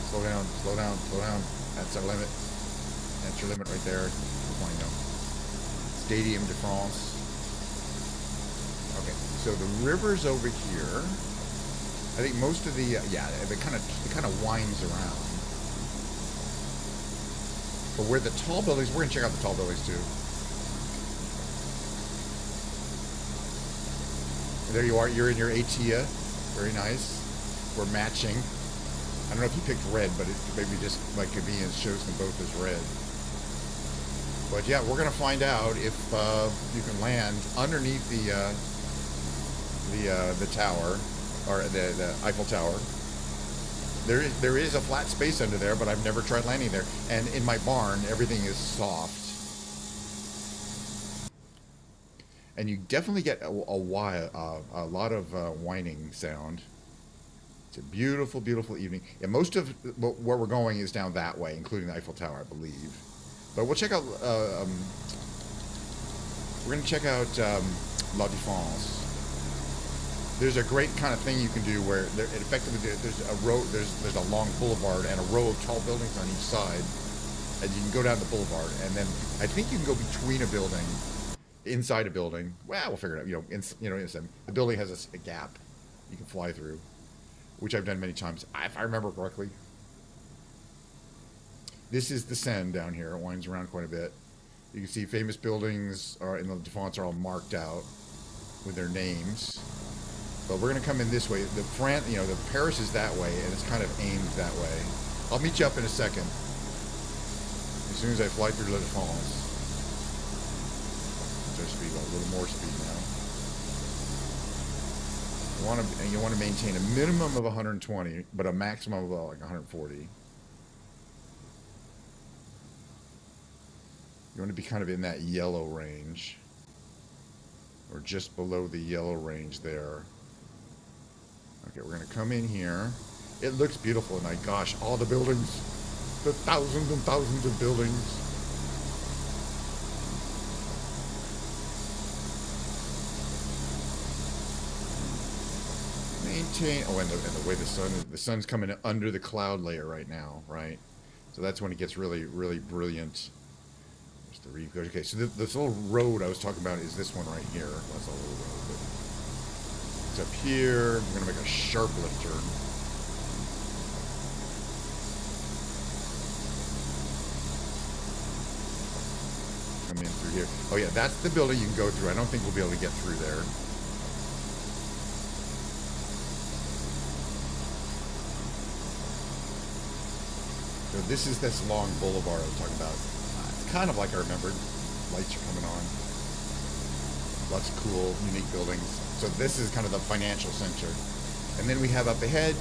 slow down. That's our limit. That's your limit right there. Fine, no. Stadium de France. Okay, so the river's over here. I think most of the, it kind of winds around. But where the tall buildings, we're going to check out the tall buildings too. There you are, you're in your Atea. Very nice. We're matching. I don't know if you picked red, but it maybe just by convenience shows them both as red. But yeah, we're going to find out if you can land underneath the tower, or the Eiffel Tower. There is a flat space under there, but I've never tried landing there. And in my barn, everything is soft. And you definitely get a lot of whining sound. It's a beautiful, beautiful evening. Yeah, most of where we're going is down that way, including the Eiffel Tower, I believe. But we'll check out. We're going to check out La Défense. There's a great kind of thing you can do where effectively there's a road, there's a long boulevard and a row of tall buildings on each side, and you can go down the boulevard, and then I think you can go between a building, inside a building. Well, we'll figure it out. Inside the building has a gap you can fly through, which I've done many times, if I remember correctly. This is the Seine down here. It winds around quite a bit. You can see famous buildings in the Défense are all marked out with their names. But we're going to come in this way. The Paris is that way, and it's kind of aimed that way. I'll meet you up in a second. As soon as I fly through La Défense. So speed, a little more speed now. You want to maintain a minimum of 120, but a maximum of like 140. You want to be kind of in that yellow range. We're just below the yellow range there. Okay, we're going to come in here. It looks beautiful at night. Gosh, all the buildings. The thousands and thousands of buildings. Maintain. Oh, and the way the sun's coming under the cloud layer right now, right? So that's when it gets really, really brilliant. There's the reef. Okay, so this little road I was talking about is this one right here. That's a little road. But it's up here. I'm gonna make a sharp left turn. Come in through here. Oh yeah, that's the building you can go through. I don't think we'll be able to get through there. So this is this long boulevard I was talking about. It's kind of like I remembered. Lights are coming on. Lots of cool, unique buildings. So this is kind of the financial center. And then we have up ahead.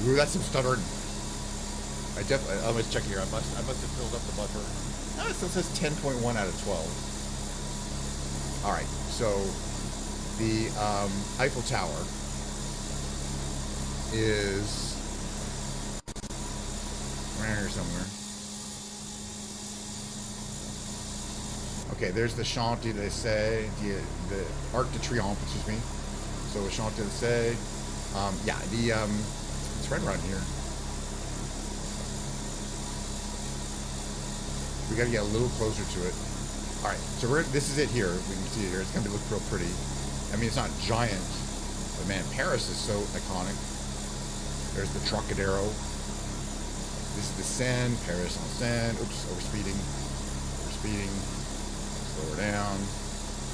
Ooh, that's some stuttering. I was checking here. I must have filled up the buffer. No, it still says 10.1 out of 12. All right. So the Eiffel Tower is around here somewhere. Okay, there's the Champs Elysees, the Arc de Triomphe, excuse me. So the Champs Elysees. Yeah, it's right around here. We got to get a little closer to it. All right, so this is it here. We can see it here. It's gonna look real pretty. I mean, it's not giant, but man, Paris is so iconic. There's the Trocadero. This is the Seine, Paris on Seine. Oops, overspeeding. Slow her down.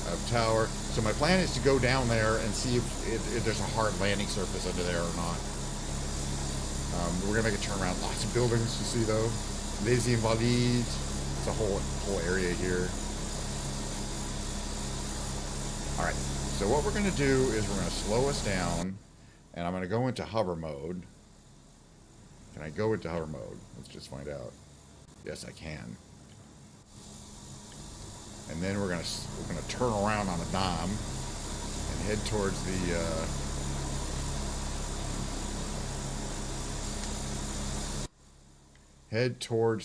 Up tower. So my plan is to go down there and see if there's a hard landing surface under there or not. We're gonna make a turnaround. Lots of buildings to see though. Les Invalides. It's a whole area here. All right. So what we're gonna do is we're gonna slow us down, and I'm gonna go into hover mode. Can I go into hover mode? Let's just find out. Yes, I can. And then we're gonna turn around on a dime and head towards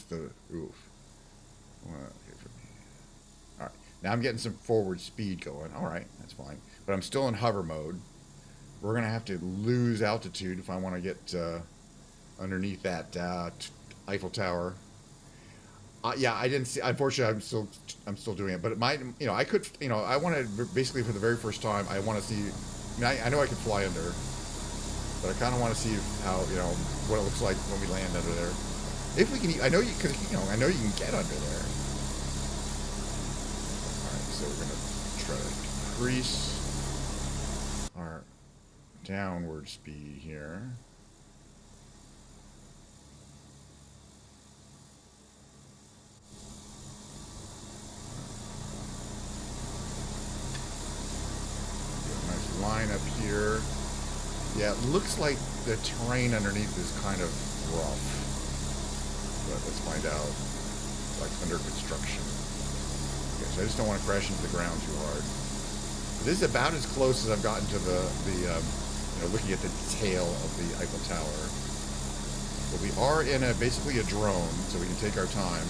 the oof. All right. Now I'm getting some forward speed going. All right, that's fine. But I'm still in hover mode. We're gonna have to lose altitude if I want to get underneath that Eiffel Tower. Yeah, I didn't see. Unfortunately, I'm still doing it. But it might, I could, I want to basically for the very first time. I want to see. I mean, I know I can fly under, but I kind of want to see how, what it looks like when we land under there. If we can, I know you, because I know you can get under there. All right, so we're gonna try to increase our downward speed here. Line up here. Yeah, it looks like the terrain underneath is kind of rough. But let's find out. It's like under construction. Okay, so I just don't want to crash into the ground too hard. This is about as close as I've gotten to the looking at the tail of the Eiffel Tower. But we are in basically a drone, so we can take our time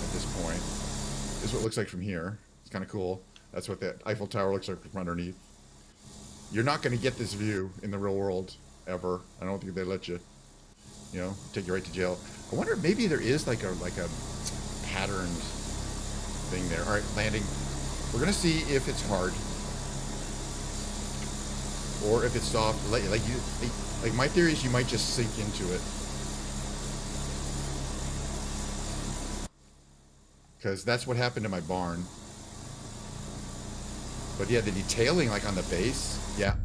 at this point. This is what it looks like from here. It's kind of cool. That's what the Eiffel Tower looks like from underneath. You're not going to get this view in the real world, ever. I don't think they let you, take you right to jail. I wonder if maybe there is like a patterned thing there. All right, landing. We're going to see if it's hard or if it's soft. Like my theory is you might just sink into it. Because that's what happened to my barn. But yeah, the detailing like on the base, yeah.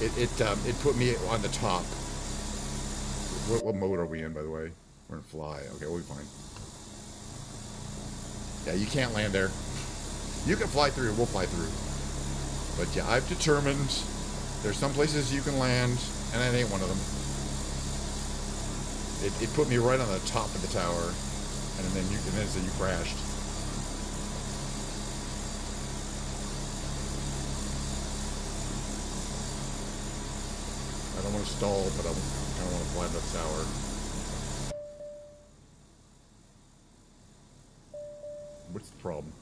It put me on the top. What mode are we in, by the way? We're in fly. Okay, we'll be fine. Yeah, you can't land there. You can fly through. We'll fly through. But yeah, I've determined there's some places you can land, and that ain't one of them. It put me right on the top of the tower. And then it said you crashed. I don't want to stall, but I kind of want to fly up that tower. What's the problem?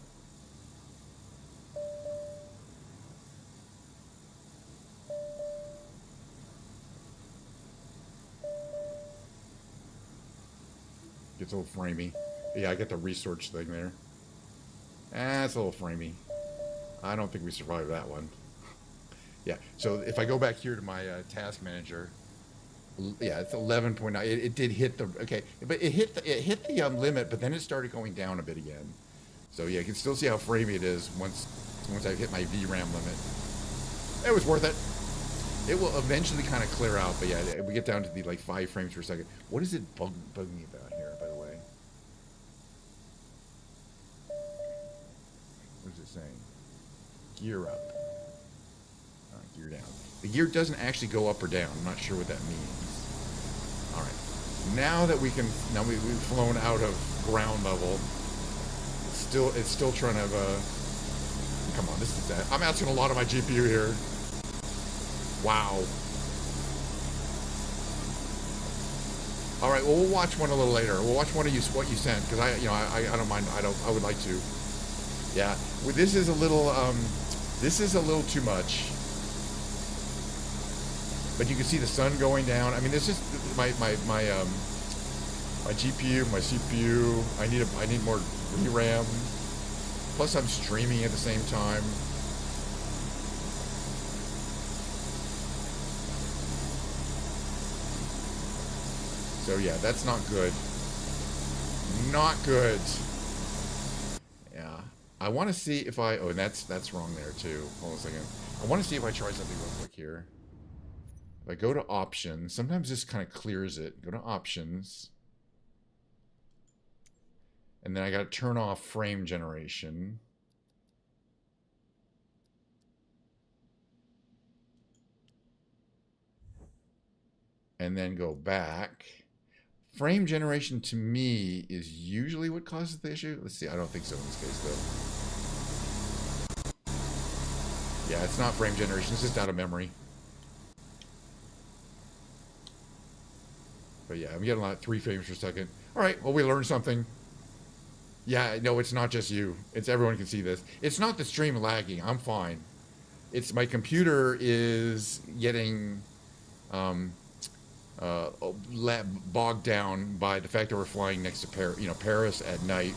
Gets a little framey. Yeah, I get the research thing there. It's a little framey. I don't think we survived that one. Yeah, so if I go back here to my task manager, yeah, it's 11.9. It did hit the, okay, but it hit the limit, but then it started going down a bit again. So yeah, you can still see how framey it is once I've hit my VRAM limit. It was worth it. It will eventually kind of clear out, but yeah, we get down to the like 5 frames per second. What is it bug me about here, by the way? What is it saying? Gear up. Gear down. The gear doesn't actually go up or down. I'm not sure what that means. All right. Now that we've flown out of ground level, it's still trying to come on, this is that. I'm asking a lot of my GPU here. Wow. All right, well, we'll watch one a little later. We'll watch one of what you sent, because I don't mind. I would like to. Yeah, well, this is a little too much. But you can see the sun going down. I mean, this is my GPU, my CPU. I need more VRAM. Plus, I'm streaming at the same time. So yeah, that's not good. Not good. Yeah. I want to see if I... Oh, and that's wrong there, too. Hold on a second. I want to see if I try something real quick here. If I go to options, sometimes this kind of clears it. Go to options. And then I got to turn off frame generation. And then go back. Frame generation to me is usually what causes the issue. Let's see, I don't think so in this case though. Yeah, it's not frame generation, it's just out of memory. But yeah, I'm getting like 3 frames per second. All right, well, we learned something. Yeah, no, it's not just you. It's everyone can see this. It's not the stream lagging. I'm fine. It's my computer is getting bogged down by the fact that we're flying next to Paris at night.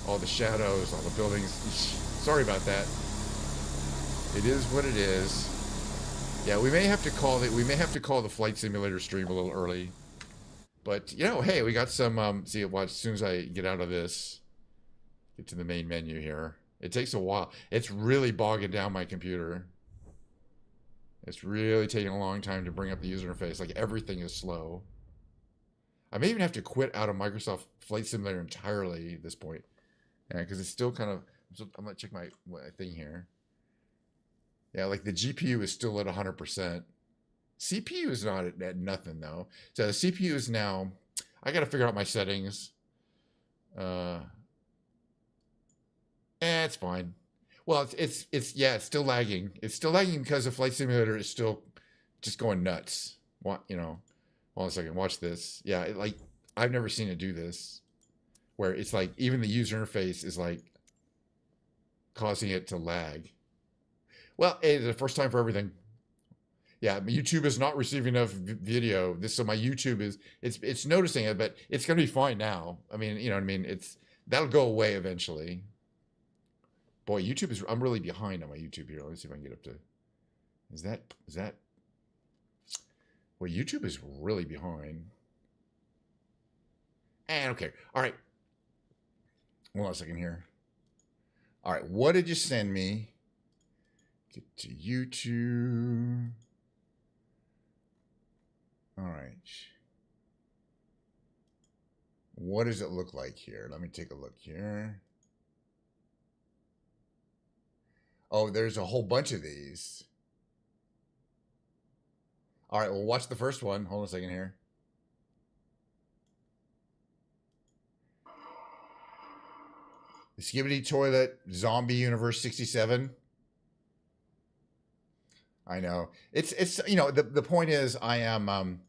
All the shadows, all the buildings. Sorry about that. It is what it is. Yeah, we may have to call the flight simulator stream a little early. But, you know, hey, we got some, see, watch, as soon as I get out of this, get to the main menu here. It takes a while. It's really bogging down my computer. It's really taking a long time to bring up the user interface. Like, everything is slow. I may even have to quit out of Microsoft Flight Simulator entirely at this point. Yeah, because it's still kind of, I'm going to check my thing here. Yeah, like the GPU is still at 100%. CPU is not at nothing though. So the CPU is now, I got to figure out my settings. It's fine. Well, it's still lagging. It's still lagging because the Flight Simulator is still just going nuts. What, you know, hold on a second, watch this. Yeah, like I've never seen it do this, where it's like even the user interface is like causing it to lag. Well, it's the first time for everything. Yeah, YouTube is not receiving enough video. So my YouTube is, it's noticing it, but it's going to be fine now. I mean, you know what I mean? That'll go away eventually. Boy, I'm really behind on my YouTube here. Let's see if I can get up to, is that, well, YouTube is really behind. And okay, all right. Hold on a second here. All right, what did you send me? Get to YouTube. All right. What does it look like here? Let me take a look here. Oh, there's a whole bunch of these. All right, well, watch the first one. Hold on a second here. Skibidi Toilet, Zombie Universe 67. I know. It's you know, the point is I'm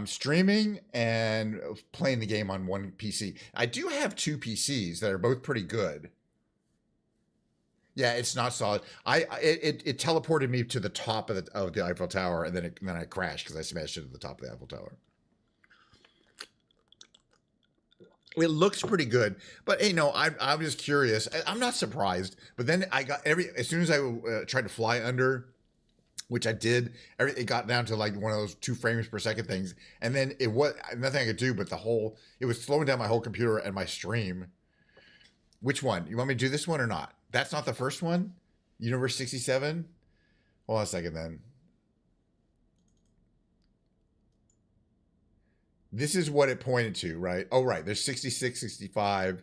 streaming and playing the game on one PC. I do have two PCs that are both pretty good. Yeah, it's not solid. It teleported me to the top of the Eiffel Tower, and then I crashed because I smashed into the top of the Eiffel Tower. It looks pretty good, but hey, no, I'm just curious. I'm not surprised, but then I got as soon as I tried to fly under, which I did, it got down to like one of those 2 frames per second things, and then it was nothing I could do, but it was slowing down my whole computer and my stream. Which one? You want me to do this one or not? That's not the first one? Universe 67? Hold on a second then. This is what it pointed to, right? Oh, right. There's 66, 65,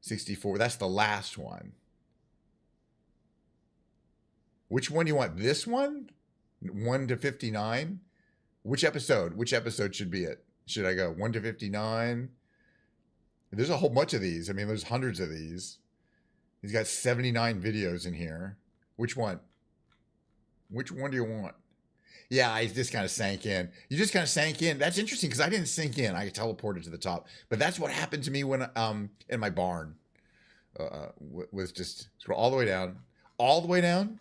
64. That's the last one. Which one do you want? This one? 1 to 59? Which episode? Which episode should be it? Should I go 1 to 59? There's a whole bunch of these. I mean, there's hundreds of these. He's got 79 videos in here. Which one? Which one do you want? Yeah, I just kind of sank in. You just kind of sank in. That's interesting because I didn't sink in. I teleported to the top. But that's what happened to me when in my barn. Was just scroll all the way down. All the way down?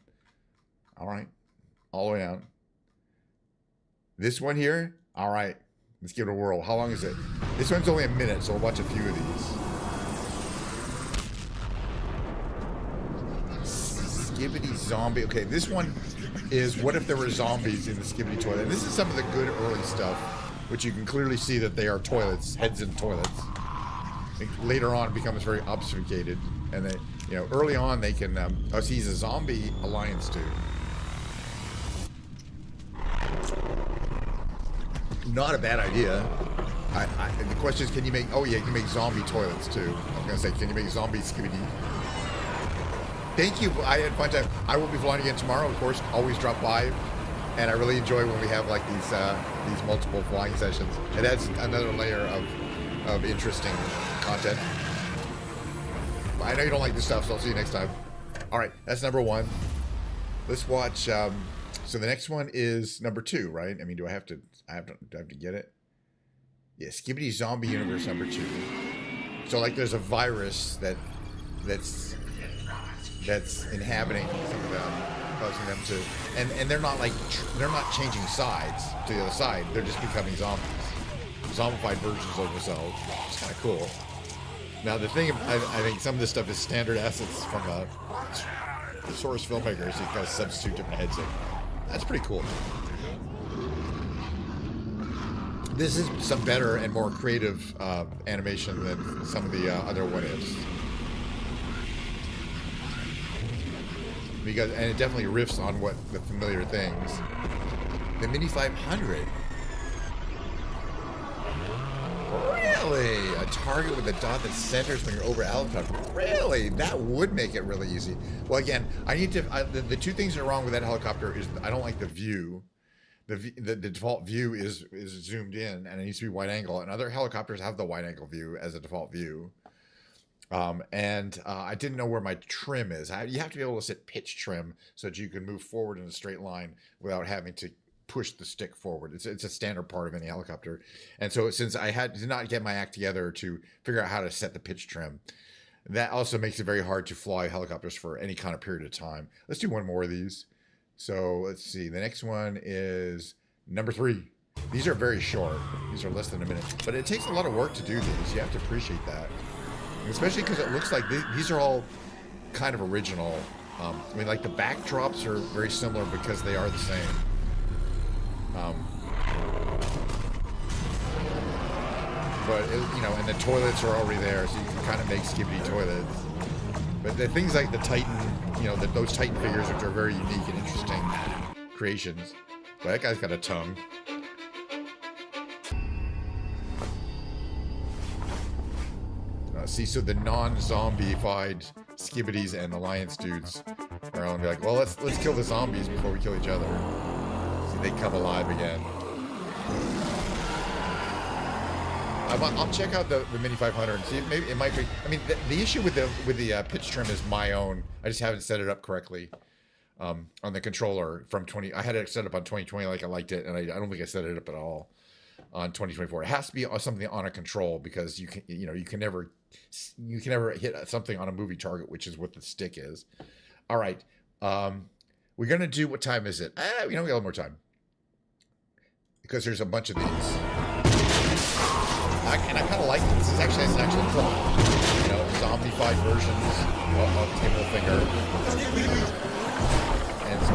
All right. All the way down. This one here? All right. Let's give it a whirl. How long is it? This one's only a minute, so we'll watch a few of these. Skibidi Zombie. Okay, this one is what if there were zombies in the Skibidi Toilet. And this is some of the good early stuff, which you can clearly see that they are toilets, heads in toilets. Later on, it becomes very obfuscated. And they, you know, early on they can, oh, see, he's a zombie alliance dude. Not a bad idea. The question is, can you make, oh yeah, you can make zombie toilets too. I was gonna say, can you make zombie Skibidi? Thank you, I had fun time. I will be flying again tomorrow, of course, always drop by. And I really enjoy when we have like these multiple flying sessions. It adds another layer of interesting content. I know you don't like this stuff, so I'll see you next time. All right, that's number 1. Let's watch, so the next one is number 2, right? I mean, do I have to get it? Yeah, Skibidi Zombie Universe number 2. So like there's a virus that's inhabiting some of them, causing them to, and they're not like, they're not changing sides to the other side. They're just becoming zombies. Zombified versions of themselves. It's kind of cool. Now the thing, I think some of this stuff is standard assets from the source filmmakers. So you gotta substitute different heads in. That's pretty cool. This is some better and more creative animation than some of the other what-ifs. Because, and it definitely riffs on what the familiar things. The Mini 500. Really? A target with a dot that centers when you're over altitude. Really? That would make it really easy. Well, again, I need to. The 2 things that are wrong with that helicopter is I don't like the view. The default view is zoomed in, and it needs to be wide angle. And other helicopters have the wide angle view as a default view. I didn't know where my trim is. You have to be able to set pitch trim so that you can move forward in a straight line without having to push the stick forward. It's a standard part of any helicopter. And so since I did not get my act together to figure out how to set the pitch trim, that also makes it very hard to fly helicopters for any kind of period of time. Let's do one more of these. So let's see. The next one is number 3. These are very short. These are less than a minute. But it takes a lot of work to do these. You have to appreciate that. Especially because it looks like these are all kind of original. I mean, like the backdrops are very similar because they are the same. But you know, and the toilets are already there, so you can kind of make Skibidi toilets. But the things like the Titan, you know, those Titan figures, which are very unique and interesting creations. But that guy's got a tongue. See, so the non-zombified Skibidis and Alliance dudes are all gonna be like, well, let's kill the zombies before we kill each other. See, they come alive again. I'll check out the Mini 500 and see if maybe it might be. I mean, the issue with the pitch trim is my own. I just haven't set it up correctly on the controller from 20. I had it set up on 2020 like I liked it, and I don't think I set it up at all on 2024. It has to be something on a control because you can never hit something on a movie target, which is what the stick is. All right, we're gonna do. What time is it? We got a little more time because there's a bunch of these. I kind of like it. It's an actual plot. Zombie-fied versions of Table Finger.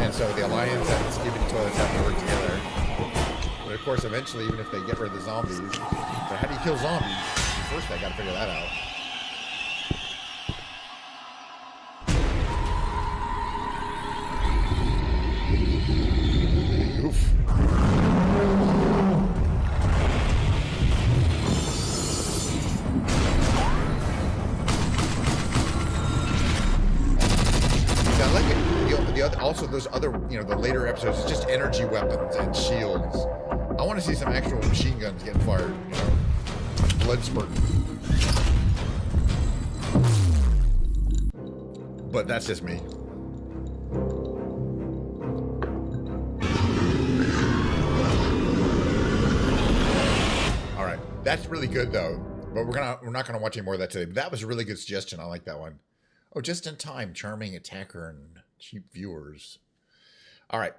And so the Alliance and the Skibidi Toilets have to work together. But of course, eventually, even if they get rid of the zombies, but how do you kill zombies? First, I got to figure that out. Oof. Also, those other, the later episodes, it's just energy weapons and shields. I want to see some actual machine guns getting fired, blood spurting. But that's just me. All right, that's really good though. But we're not gonna watch any more of that today. But that was a really good suggestion. I like that one. Oh, just in time, charming attacker and cheap viewers. All right.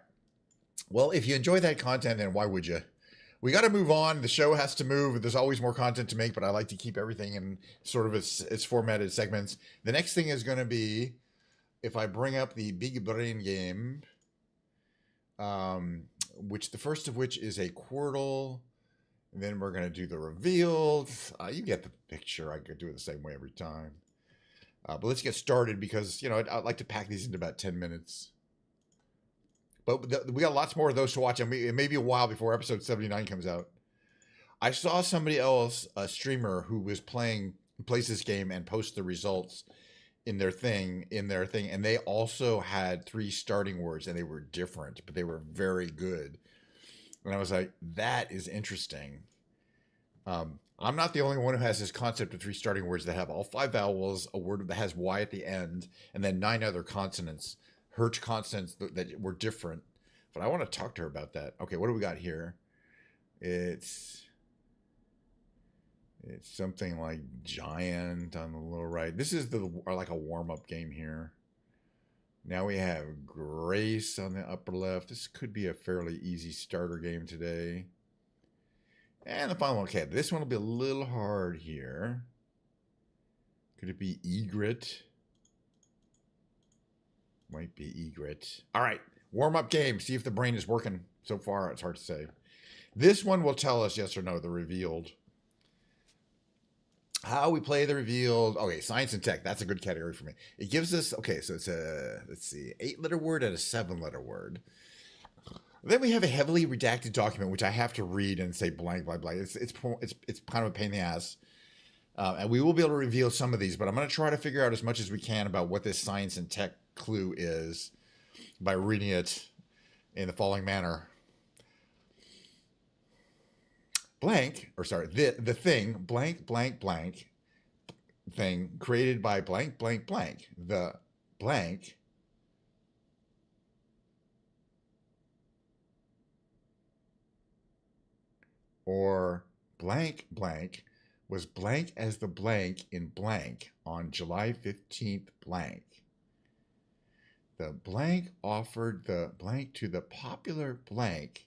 Well, if you enjoy that content, then why would you? We got to move on. The show has to move. There's always more content to make, but I like to keep everything in sort of its formatted segments. The next thing is going to be, if I bring up the Big Brain game, which the first of which is a Quirtle. And then we're going to do the reveals. You get the picture. I could do it the same way every time. But let's get started because, I'd like to pack these into about 10 minutes. But we got lots more of those to watch, and it may be a while before episode 79 comes out. I saw somebody else, a streamer, who was plays this game and posts the results in their thing, and they also had 3 starting words, and they were different, but they were very good. And I was like, that is interesting. I'm not the only one who has this concept of 3 starting words that have all 5 vowels, a word that has Y at the end, and then 9 other consonants, Hirsch consonants that were different. But I want to talk to her about that. Okay, what do we got here? It's something like giant on the lower right. This is like a warm-up game here. Now we have Grace on the upper left. This could be a fairly easy starter game today. And the final one, okay, this one will be a little hard here. Could it be egret? Might be egret. All right, warm-up game. See if the brain is working. So far, it's hard to say. This one will tell us yes or no, the revealed. How we play the revealed. Okay, science and tech. That's a good category for me. It gives us, okay, so it's a, let's see, 8-letter word and a 7-letter word. Then we have a heavily redacted document, which I have to read and say blank, blank, blank. It's kind of a pain in the ass. And we will be able to reveal some of these, but I'm going to try to figure out as much as we can about what this science and tech clue is by reading it in the following manner. Blank, or sorry, the thing, blank, blank, blank, thing created by blank, blank, blank. The blank or blank, blank was blank as the blank in blank on July 15th, blank. The blank offered the blank to the popular blank,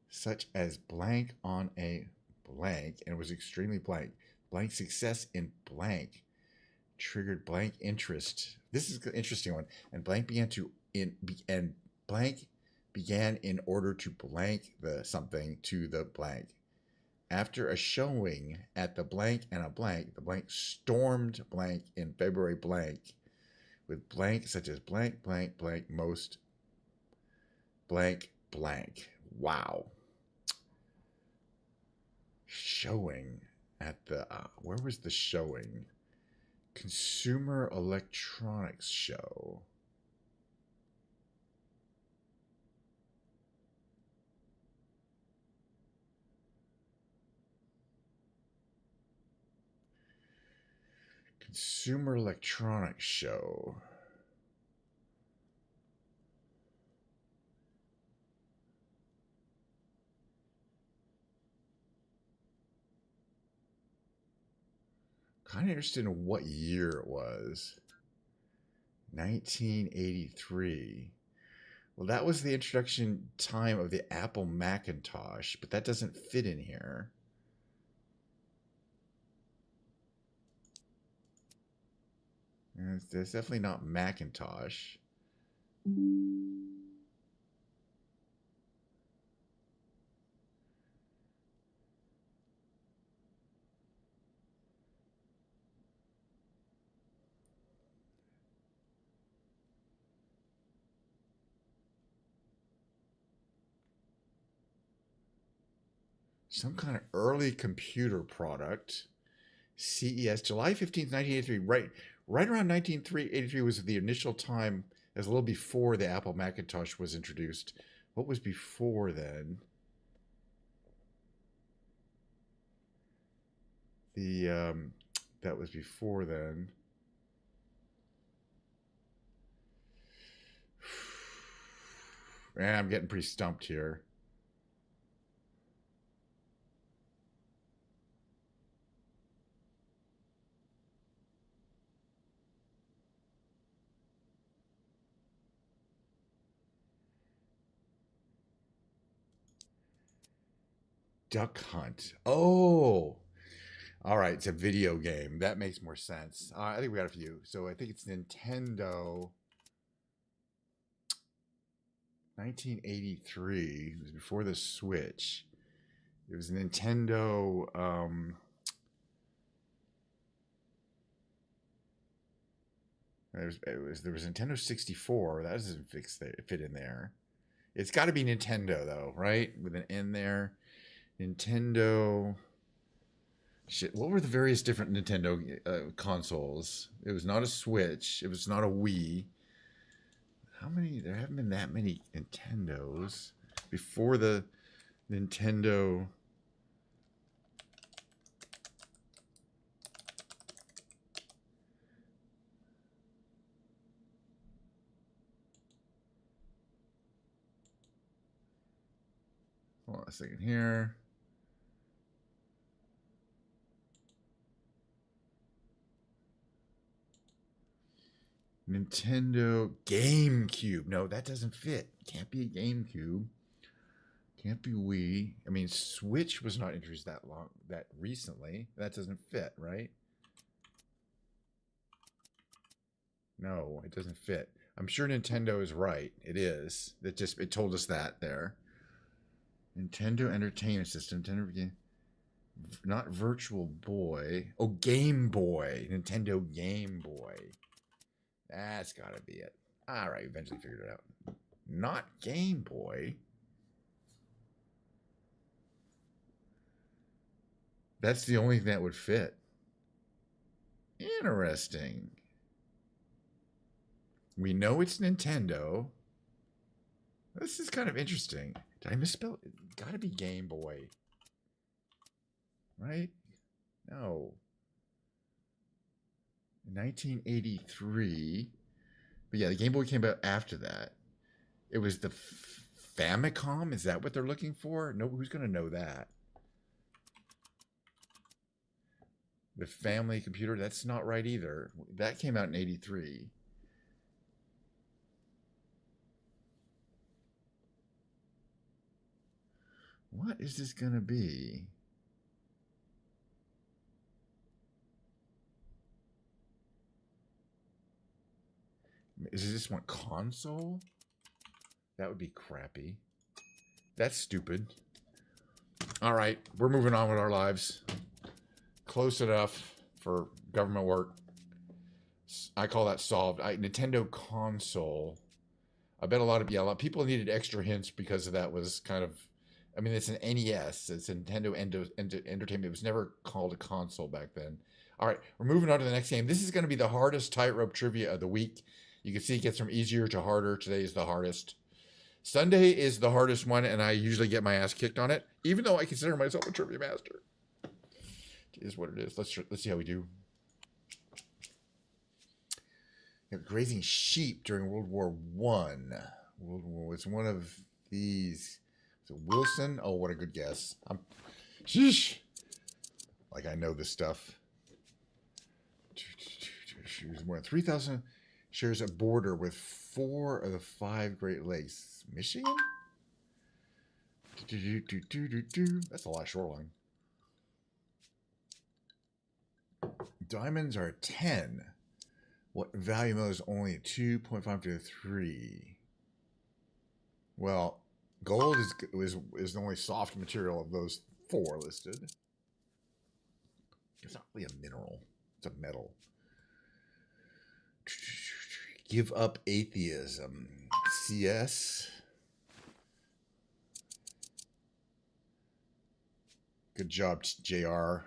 such as blank on a blank, and was extremely blank. Blank success in blank triggered blank interest. This is an interesting one. And blank blank began in order to blank the something to the blank. After a showing at the blank and a blank, the blank stormed blank in February blank with blank such as blank, blank, blank, most blank, blank. Wow. Showing at the, where was the showing? Consumer Electronics Show. Consumer Electronics Show. Kind of interested in what year it was. 1983. Well, that was the introduction time of the Apple Macintosh, but that doesn't fit in here. It's definitely not Macintosh. Some kind of early computer product. CES, July 15th, 1983. Right around 1983 was the initial time, as a little before the Apple Macintosh was introduced. What was before then? That was before then. Man, I'm getting pretty stumped here. Duck Hunt. Oh, all right. It's a video game. That makes more sense. I think we got a few. So I think it's Nintendo. 1983. It was before the Switch. It was Nintendo. There was Nintendo 64. That doesn't fit in there. It's got to be Nintendo though, right? With an N there. Nintendo. Shit. What were the various different Nintendo consoles? It was not a Switch. It was not a Wii. How many? There haven't been that many Nintendos before the Nintendo. Hold on a second here. Nintendo GameCube. No, that doesn't fit. Can't be a GameCube. Can't be Wii. I mean, Switch was not introduced that recently. That doesn't fit, right? No, it doesn't fit. I'm sure Nintendo is right. It is. It told us that there. Nintendo Entertainment System. Not Virtual Boy. Oh, Game Boy. Nintendo Game Boy. That's got to be it. All right, eventually figured it out. Not Game Boy. That's the only thing that would fit. Interesting. We know it's Nintendo. This is kind of interesting. Did I misspell it? It's got to be Game Boy. Right? No. 1983. But yeah, the Game Boy came out after that. It was the Famicom. Is that what they're looking for? No, who's going to know that? The family computer. That's not right either. That came out in 83. What is this going to be? Is this one console? That would be crappy. That's stupid. All right, we're moving on with our lives. Close enough for government work. I call that solved. Nintendo console. I bet a lot of people needed extra hints because of that was kind of. I mean, it's an NES. It's a Nintendo Entertainment. It was never called a console back then. All right, we're moving on to the next game. This is going to be the hardest Tightrope trivia of the week. You can see it gets from easier to harder. Today is the hardest. Sunday is the hardest one, and I usually get my ass kicked on it, even though I consider myself a trivia master. It is what it is. Let's see how we do. Grazing sheep during World War One. World War was one of these. Was it Wilson? Oh, what a good guess. Sheesh. Like I know this stuff. She was more than 3,000. Shares a border with 4 of the 5 Great Lakes. Michigan? That's a lot of shoreline. Diamonds are 10. What value mode is only 2.5 to 3? Well, gold is the only soft material of those 4 listed. It's not really a mineral. It's a metal. Give up atheism. CS. Good job, JR.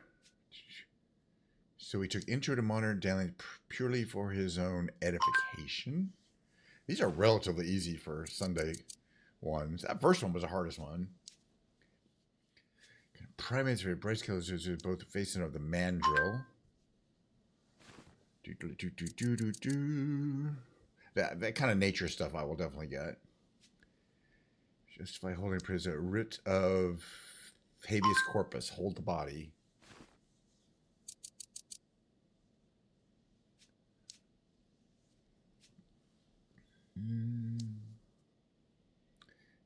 So he took Intro to Modern Daily purely for his own edification. These are relatively easy for Sunday ones. That first one was the hardest one. Primates for Bryce Killers is both the facing of the mandrill. That kind of nature stuff I will definitely get. Justify holding prison. Writ of habeas corpus. Hold the body.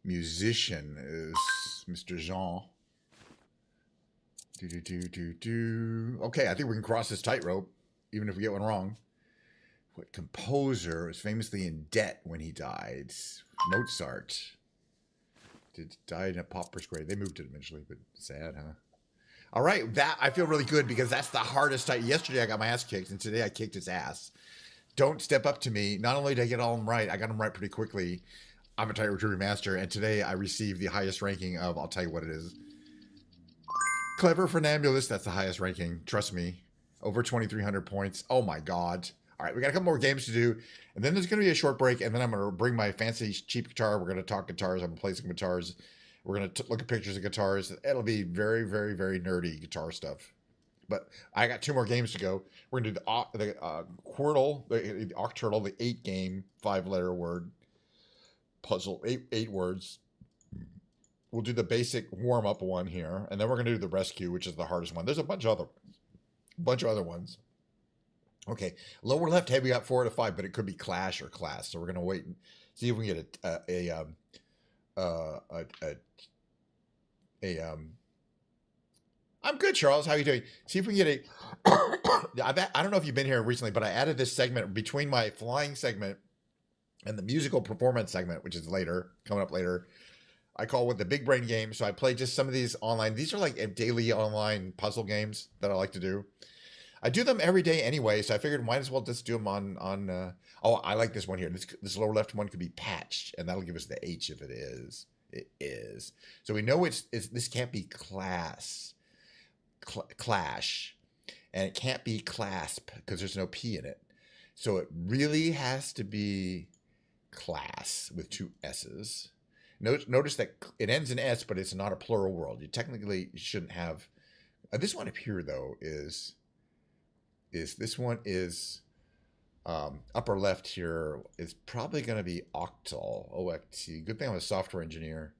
Musician is Mr. Jean. Okay, I think we can cross this tightrope, even if we get one wrong. What composer was famously in debt when he died? Mozart. Died in a pauper's grave. They moved it eventually, but sad, huh? All right, that I feel really good because that's the hardest tight. Yesterday I got my ass kicked, and today I kicked his ass. Don't step up to me. Not only did I get all of them right, I got them right pretty quickly. I'm a tightrope trivia master, and today I received the highest ranking of, I'll tell you what it is. Clever Funambulist, that's the highest ranking. Trust me. Over 2,300 points. Oh my God. All right, we got a couple more games to do, and then there's going to be a short break, and then I'm going to bring my fancy cheap guitar. We're going to talk guitars. I'm going to play some guitars. We're going to look at pictures of guitars. It'll be very, very, very nerdy guitar stuff. But I got 2 more games to go. We're going to do the Quirtle, the Octurtle, the 8-game, 5-letter word puzzle, 8 words. We'll do the basic warm-up one here, and then we're going to do the rescue, which is the hardest one. There's a bunch of other ones. Okay, lower left hand we got 4 out of 5, but it could be Clash or Class. So we're going to wait and see if we can get I'm good, Charles. How are you doing? See if we can get I don't know if you've been here recently, but I added this segment between my flying segment and the musical performance segment, which is coming up later. I call it the Big Brain Game. So I play just some of these online. These are like daily online puzzle games that I like to do. I do them every day anyway, so I figured might as well just do them on oh, I like this one here. This lower left one could be patched, and that'll give us the H if it is. It is. So we know this can't be clash, and it can't be clasp because there's no P in it. So it really has to be class with 2 S's. Notice that it ends in S, but it's not a plural word. You technically shouldn't have. This one up here, though, is this one is upper left here is probably going to be octal, OFT. Good thing I'm a software engineer.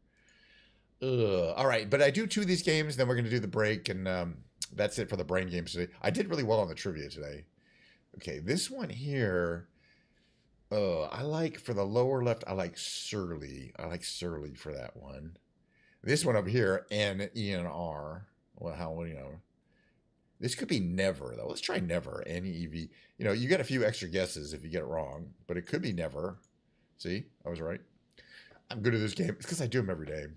All right, but I do 2 of these games, then we're going to do the break, and that's it for the brain games today. I did really well on the trivia today. Okay, this one here, I like for the lower left, I like Surly. I like Surly for that one. This one over here, N-E-N-R. Well, how will you know? This could be never, though. Let's try never, N-E-V. You know, you get a few extra guesses if you get it wrong, but it could be never. See, I was right. I'm good at this game. It's because I do them every day.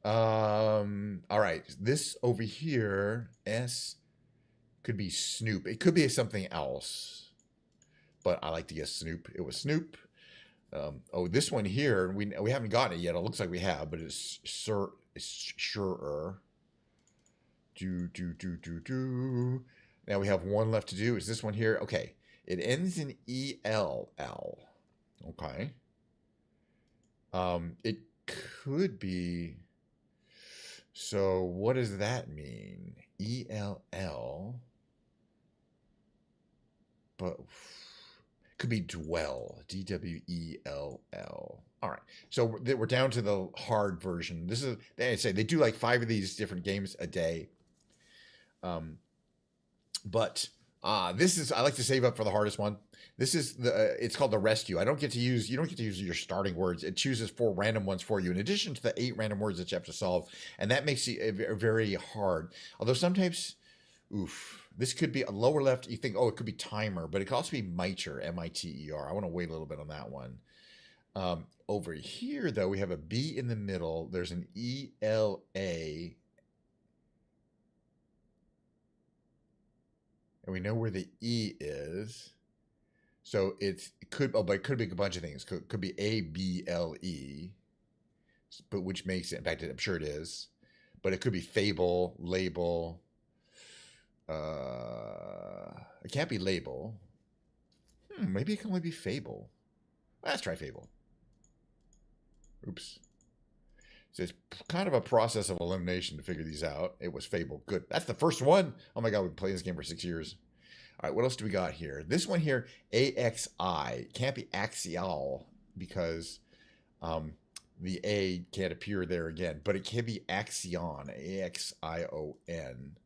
All right, this over here, S, could be Snoop. It could be something else, but I like to guess Snoop. It was Snoop. Oh, this one here, we haven't gotten it yet. It looks like we have, but it's surer. Now we have one left to do. Is this one here? Okay. It ends in E-L-L. Okay. It could be. So what does that mean? E-L-L. But Could be dwell, Dwell. All right, so we're down to the hard version. This is, they say they do like 5 of these different games a day. But this is, I like to save up for the hardest one. This is it's called the rescue. You don't get to use your starting words. It chooses 4 random ones for you in addition to the 8 random words that you have to solve, and that makes it very hard. Although sometimes, this could be a lower left. You think, oh, it could be timer, but it could also be miter, Miter. I want to wait a little bit on that one. Over here, though, we have a B in the middle. There's an ELA. And we know where the E is. So it could be a bunch of things. Could be ABLE, but which makes it, in fact, I'm sure it is. But it could be fable, label. It can't be label. Maybe it can only be fable. Let's try fable. Oops. So it's kind of a process of elimination to figure these out. It was fable. Good. That's the first one. Oh my God, we've been playing this game for 6 years. All right, what else do we got here? This one here, AXI. Can't be axial because the A can't appear there again, but it can be axion, AXION,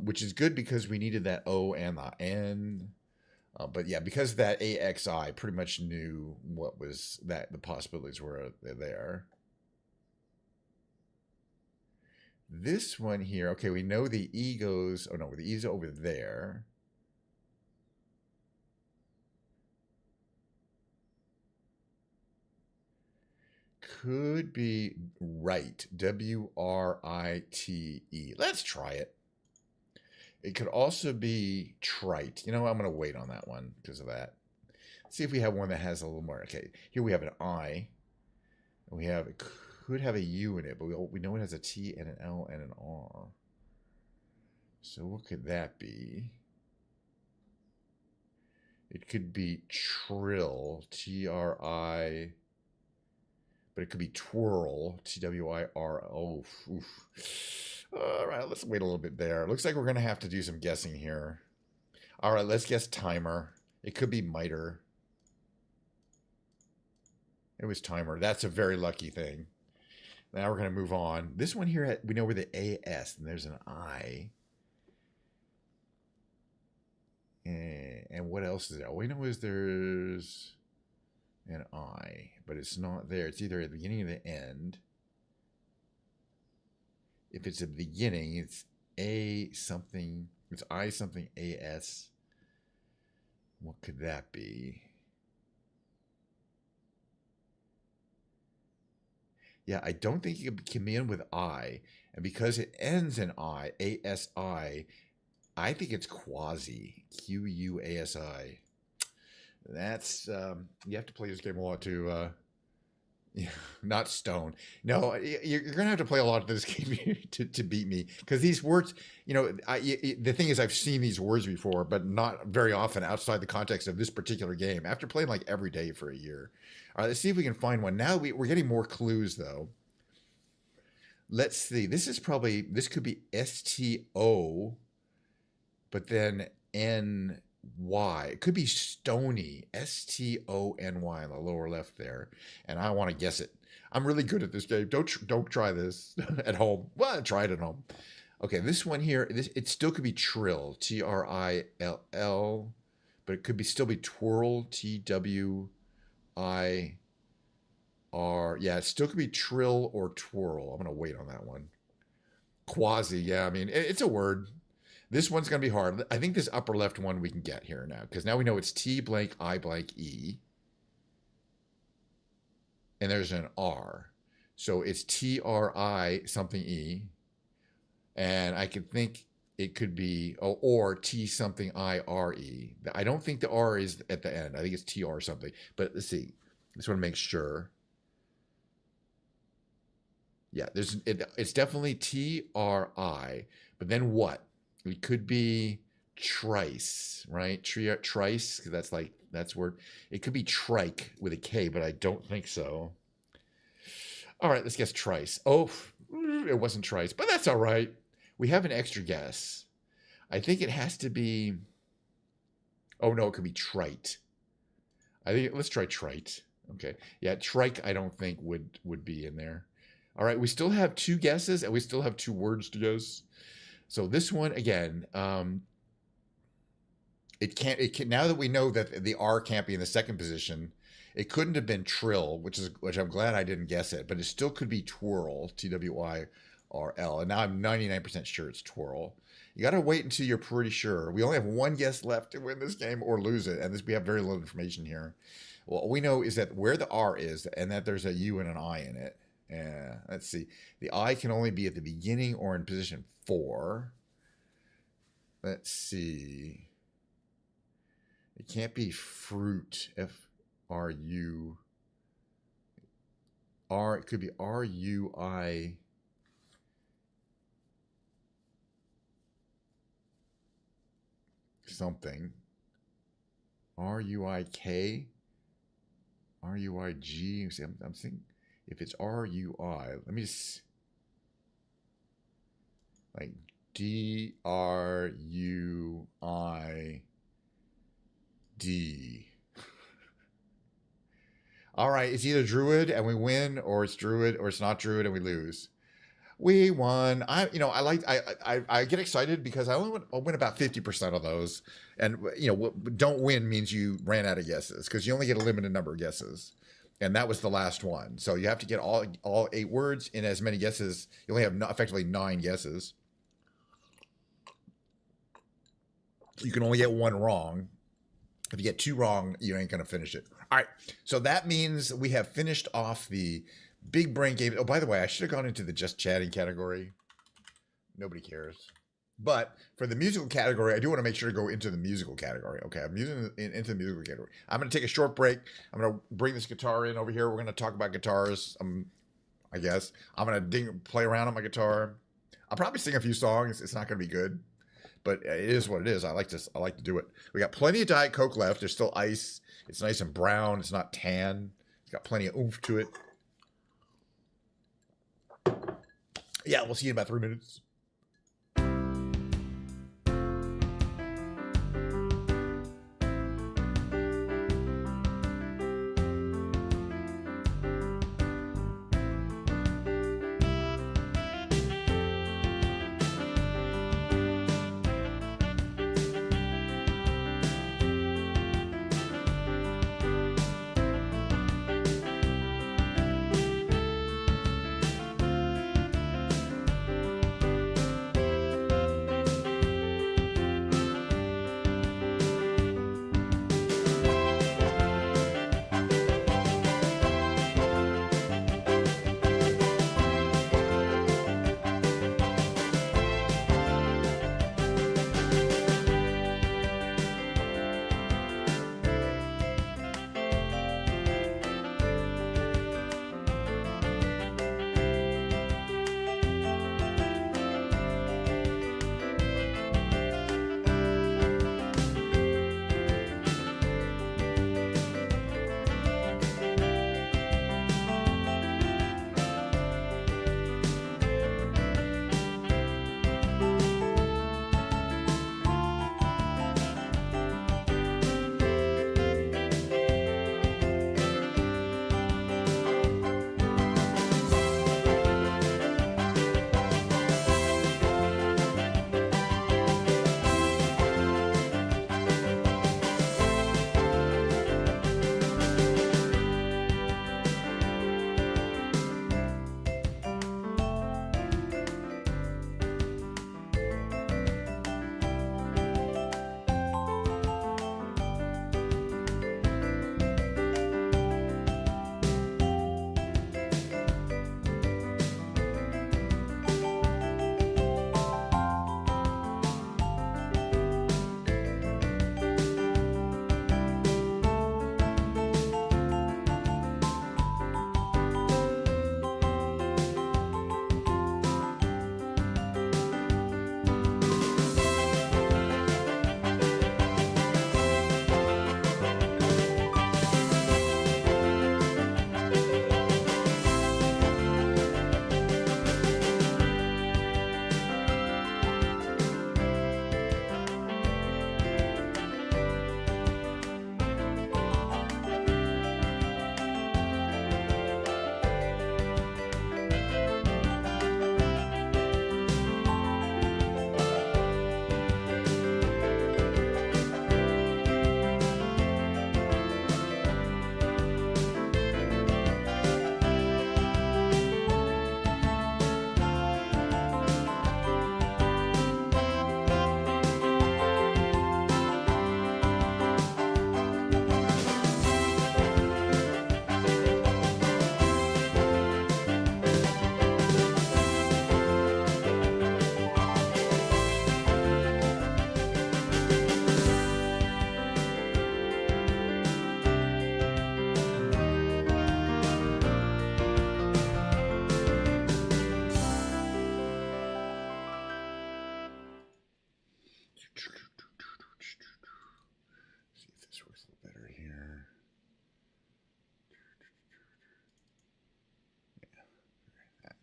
which is good because we needed that O and the N. But yeah, because that AXI pretty much knew what was that the possibilities were there. This one here, okay, we know the E goes, oh no, the E's over there. Could be right, WRITE. Let's try it. It could also be trite. You know, I'm going to wait on that one because of that. See if we have one that has a little more. Okay, here we have an I. And we have, it could have a U in it, but we know it has a T and an L and an R. So what could that be? It could be trill, TRI, but it could be twirl, TWIRO. All right, let's wait a little bit there. Looks like we're going to have to do some guessing here. All right, let's guess timer. It could be miter. It was timer. That's a very lucky thing. Now we're going to move on. This one here, we know where the AS, and there's an I. And what else is there? All we know is there's an I, but it's not there. It's either at the beginning or the end. If it's at the beginning, it's A something, it's I something AS. What could that be? Yeah, I don't think it can be in with I. And because it ends in I, ASI, I think it's quasi, QUASI. That's, you have to play this game a lot to, not stone. No, you're going to have to play a lot of this game to beat me. Because these words, you know, the thing is I've seen these words before, but not very often outside the context of this particular game. After playing like every day for a year. All right, let's see if we can find one. Now we're getting more clues, though. Let's see. This could be STO, but then NY. It could be stony, STONY on the lower left there. And I want to guess it. I'm really good at this game. Don't try this at home. Well, try it at home. Okay, this one here, it still could be trill, TRILL, but it could still be twirl, TWIR. Yeah, it still could be trill or twirl. I'm going to wait on that one. Quasi, yeah, I mean, it's a word. This one's going to be hard. I think this upper left one we can get here now, because now we know it's T blank I blank E. And there's an R. So it's TRI something E. And I could think it could be, or T something IRE. I don't think the R is at the end. I think it's TR something. But let's see. Just want to make sure. Yeah, it's definitely TRI. But then what? It could be trice, right? Trice, because that's word. It could be trike with a K, but I don't think so. All right, let's guess trice. Oh, it wasn't trice, but that's all right. We have an extra guess. I think it has to be, oh no, it could be trite. I think let's try trite. Okay. Yeah, trike I don't think would be in there. All right, we still have 2 guesses and we still have 2 words to guess. So this one again, it can now that we know that the R can't be in the second position, it couldn't have been trill, which I'm glad I didn't guess it, but it still could be twirl, TWIRL. And now I'm 99% sure it's twirl. You got to wait until you're pretty sure. We only have 1 guess left to win this game or lose it, and we have very little information here. What we know is that where the R is and that there's a U and an I in it. Let's see. The I can only be at the beginning or in position 4. Let's see. It can't be fruit. F-R-U. R. It could be R-U-I. Something. R-U-I-K. R-U-I-G. See, I'm thinking if it's R-U-I, let me just like D-R-U-I-D. All right, it's either Druid and we win, or it's Druid, or it's not Druid and we lose. We won. I get excited because I only win about 50% of those, and don't win means you ran out of guesses because you only get a limited number of guesses, and that was the last one. So you have to get all 8 words in as many guesses. You only have effectively 9 guesses. You can only get 1 wrong. If you get 2 wrong, you ain't gonna finish it. All right. So that means we have finished off the big brain game. Oh, by the way, I should have gone into the just chatting category. Nobody cares. But for the musical category, I do want to make sure to go into the musical category. Okay, I'm using into the musical category. I'm going to take a short break. I'm going to bring this guitar in over here. We're going to talk about guitars. I guess I'm going to play around on my guitar. I'll probably sing a few songs. It's not going to be good, but it is what it is. I like to do it. We got plenty of Diet Coke left. There's still ice. It's nice and brown. It's not tan. It's got plenty of oomph to it. Yeah, we'll see you in about 3 minutes.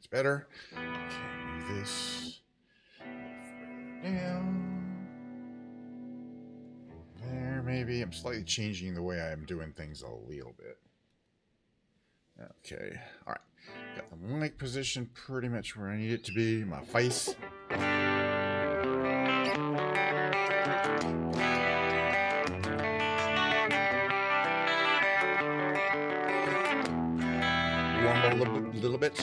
That's better. Okay, move this down. There, maybe. I'm slightly changing the way I'm doing things a little bit. Okay, all right. Got the mic position pretty much where I need it to be. My face. Warm up a little bit.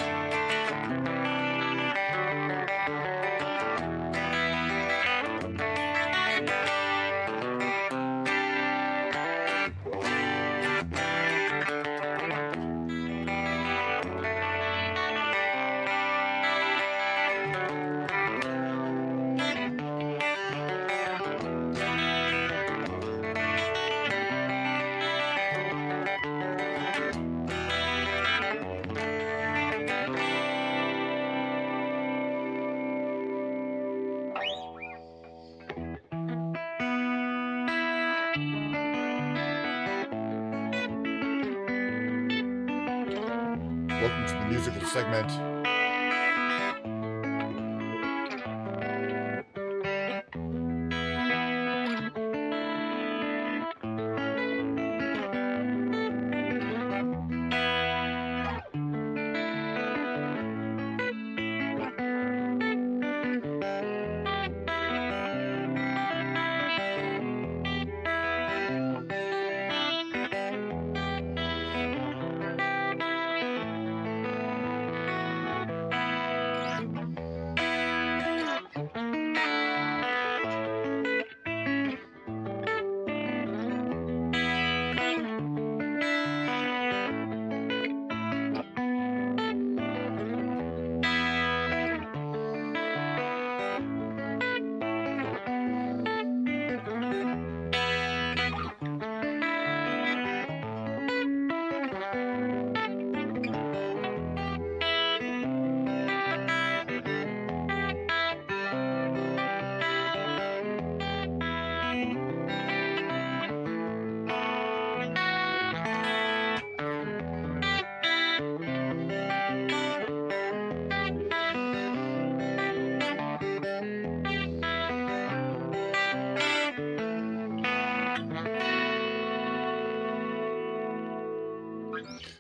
Welcome to the musical segment.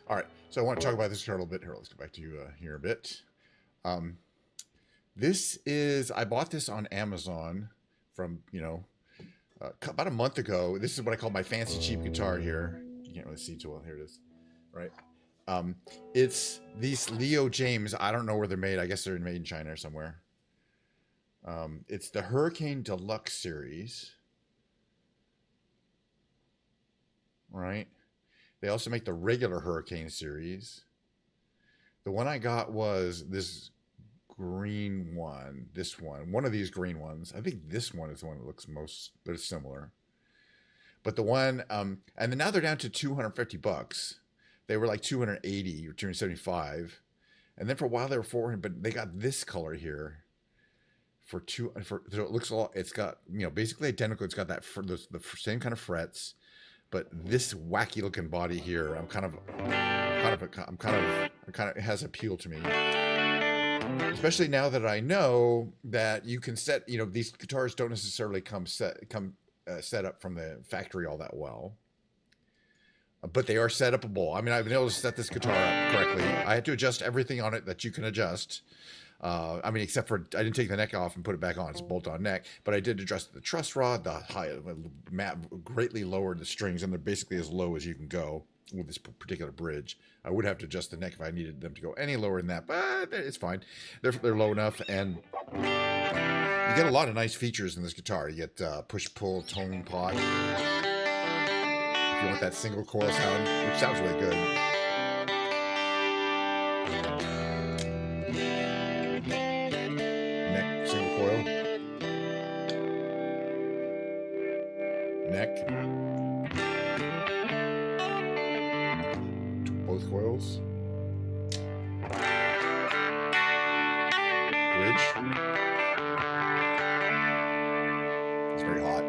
All right, so I want to talk about this guitar a little bit. Here, let's go back to you here a bit. This is, I bought this on Amazon from, about a month ago. This is what I call my fancy cheap guitar here. You can't really see too well. Here it is, right? It's these Leo James. I don't know where they're made. I guess they're made in China or somewhere. It's the Hurricane Deluxe series, right? They also make the regular Hurricane series. The one I got was this green one. This one of these green ones. I think this one is the one that looks most, they're similar. But the one, and then now they're down to $250. They were like 280 or 275. And then for a while they were 400, but they got this color here so it looks a lot, it's got, basically identical. It's got that, the same kind of frets. But this wacky looking body here, it has appeal to me. Especially now that I know that you can set, these guitars don't necessarily come set up from the factory all that well. But they are set upable. I mean, I've been able to set this guitar up correctly. I had to adjust everything on it that you can adjust. Except for I didn't take the neck off and put it back on. It's a bolt-on neck, but I did adjust the truss rod, greatly lowered the strings, and they're basically as low as you can go with this particular bridge. I would have to adjust the neck if I needed them to go any lower than that, but it's fine. They're low enough, and you get a lot of nice features in this guitar. You get push-pull tone pot. If you want that single coil sound, which sounds really good. Neck, both coils, bridge. It's very hot.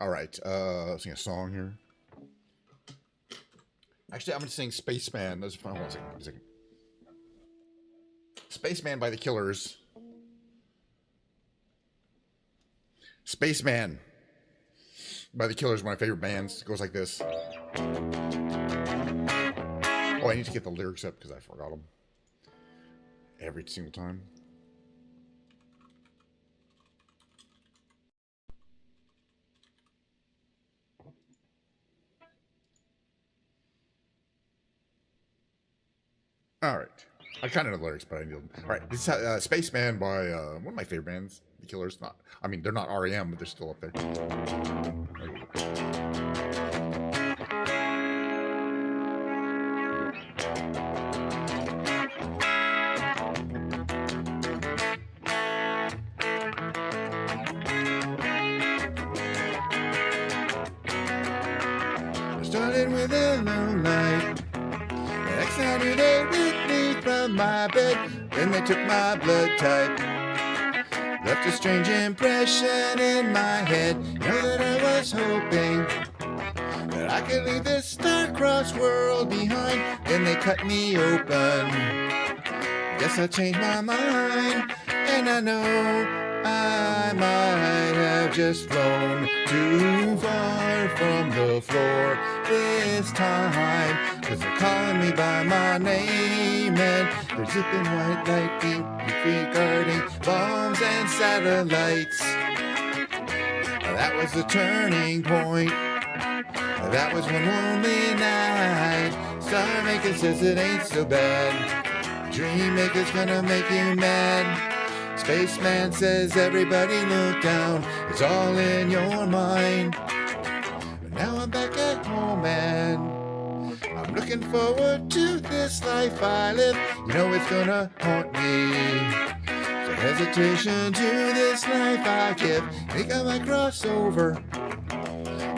All right. Let's sing a song here. Actually, I'm going to sing Spaceman. Those are fun. Hold on a second. Spaceman by the Killers. Spaceman by the Killers, one of my favorite bands. It goes like this. Oh, I need to get the lyrics up because I forgot them every single time. All right. I kind of know the lyrics, but I know them. All right. This is Spaceman by one of my favorite bands, The Killers. Not, I mean, they're not REM, but they're still up there. Started with a low light. The next time they ripped me from my bed. Then they took my blood type. Left a strange impression in my head. Know that I was hoping that I could leave this star-crossed world behind. Then they cut me open. Guess I changed my mind. And I know I might have just flown too far from the floor this time. Cause they're calling me by my name and they're zipping white light beam regarding bombs and satellites. That was the turning point. That was one lonely night. Star Maker says it ain't so bad. Dream Maker's gonna make you mad. Spaceman says everybody look down. It's all in your mind. But now I'm back at home and I'm looking forward to this life I live. You know it's gonna haunt me. So hesitation to this life I give. Think I might cross over.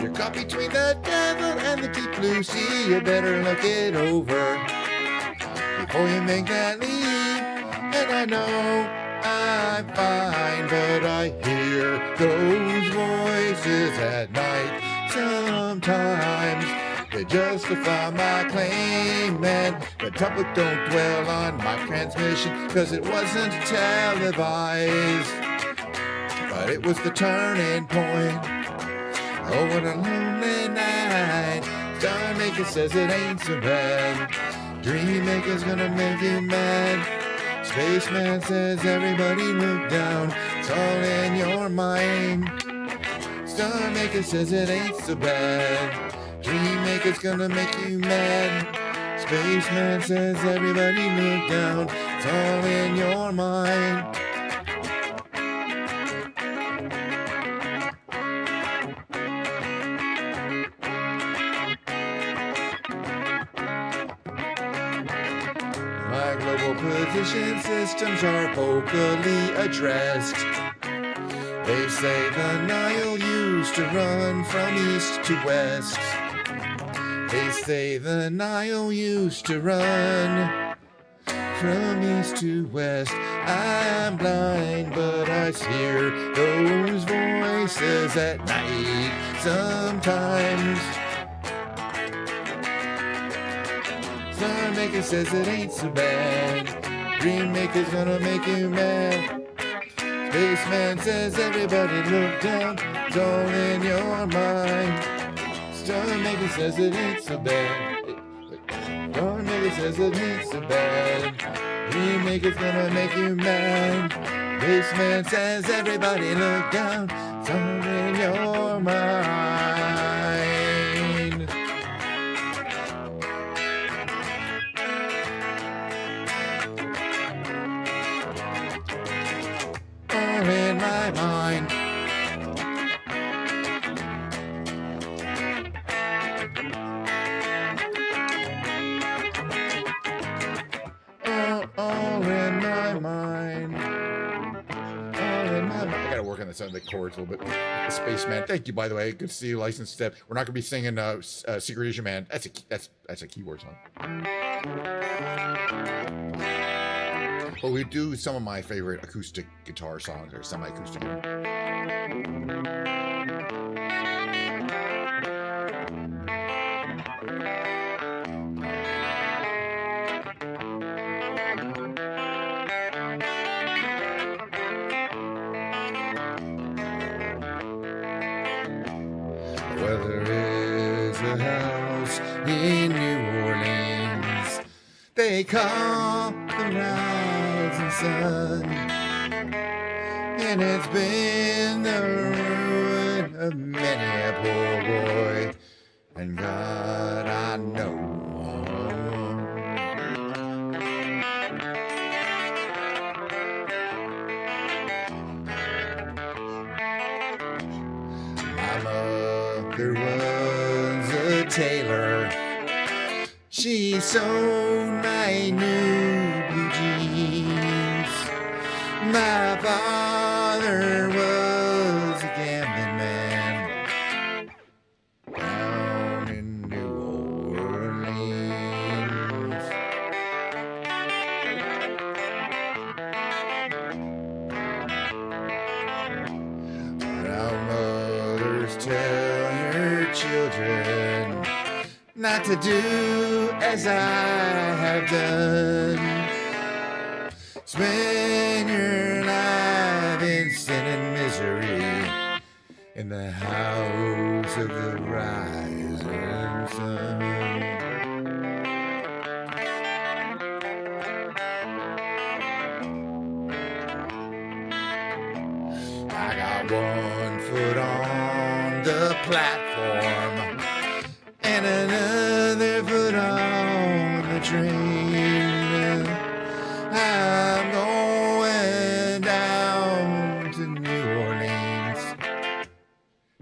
You're caught between the devil and the deep blue sea. You better look it over before you make that leap. And I know I'm fine, but I hear those voices at night. Sometimes they justify my claim, and the public don't dwell on my transmission, cause it wasn't televised, but it was the turning point. Oh, what a lonely night. Star Maker says it ain't so bad. Dream Maker's gonna make you mad. Spaceman says everybody look down. It's all in your mind. Star Maker says it ain't so bad. Dream Maker's gonna make you mad. Spaceman says everybody look down. It's all in your mind. My global position systems are vocally addressed. They say the Nile used to run from east to west. They say the Nile used to run from east to west. I'm blind, but I hear those voices at night sometimes. Star Maker says it ain't so bad. Dream Maker's gonna make you mad. Spaceman says everybody look down. It's all in your mind. Star Maker says it ain't so bad. Star Maker says it ain't so bad. Dream Maker's gonna make you mad. Spaceman says everybody look down. It's all in your mind. All in my mind. All in my mind. All in my mind. I gotta work on the sound of the chords a little bit. Spaceman, thank you, by the way. Good to see you, Licensed Step. We're not gonna be singing Secret Asian Man. That's a keyboard song. But we do some of my favorite acoustic guitar songs or semi-acoustic. Well, there is a house in New Orleans they call the rising sun, and it's been the ruin of many a poor boy, and God I know. My mother was a tailor. She sewed my new blue jeans. My father was a gambling man down in New Orleans. Now mothers tell your children not to do as I have done. Spend your life in sin and misery in the house of the rising sun. I got one foot on the platform and another foot on the train. I'm going down to New Orleans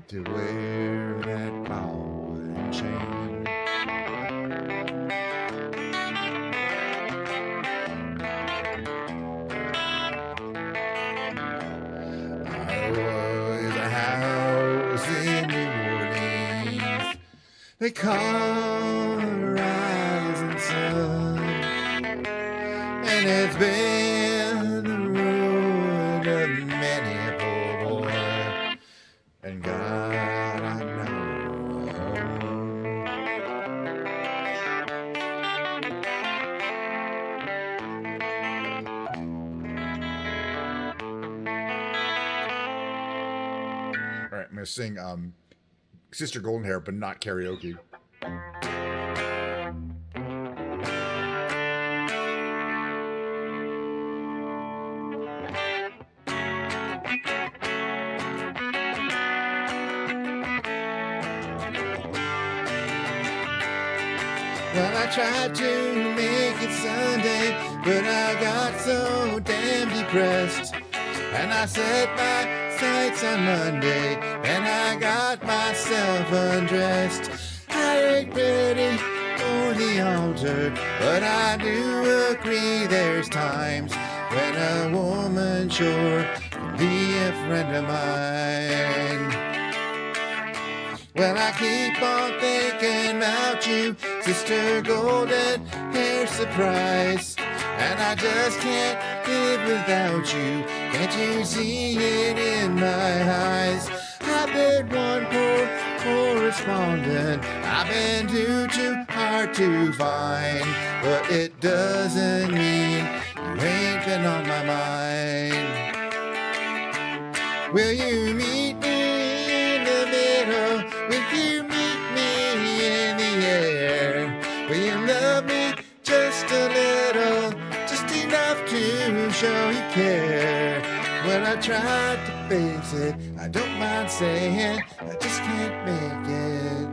to wear that ball and chain. Oh, there's a house in New Orleans they call the rising sun, and it's been the ruin of many a poor boy, and God I know. All right, I'm gonna sing Sister Golden Hair, but not karaoke. Well, I tried to make it Sunday, but I got so damn depressed. And I set my sights on Monday, and I got myself undressed. I ain't ready for the altar, but I do agree there's times when a woman sure can be a friend of mine. Well, I keep on thinking about you, Sister Golden Hair Surprise, and I just can't live without you. Can't you see it in my eyes? I've been one poor correspondent. I've been too hard to find, but it doesn't mean you ain't been on my mind. Will you meet me in the middle? Will you meet me in the air? Will you love me just a little, just enough to show you care? When I tried to face it, I don't mind saying I just can't make it.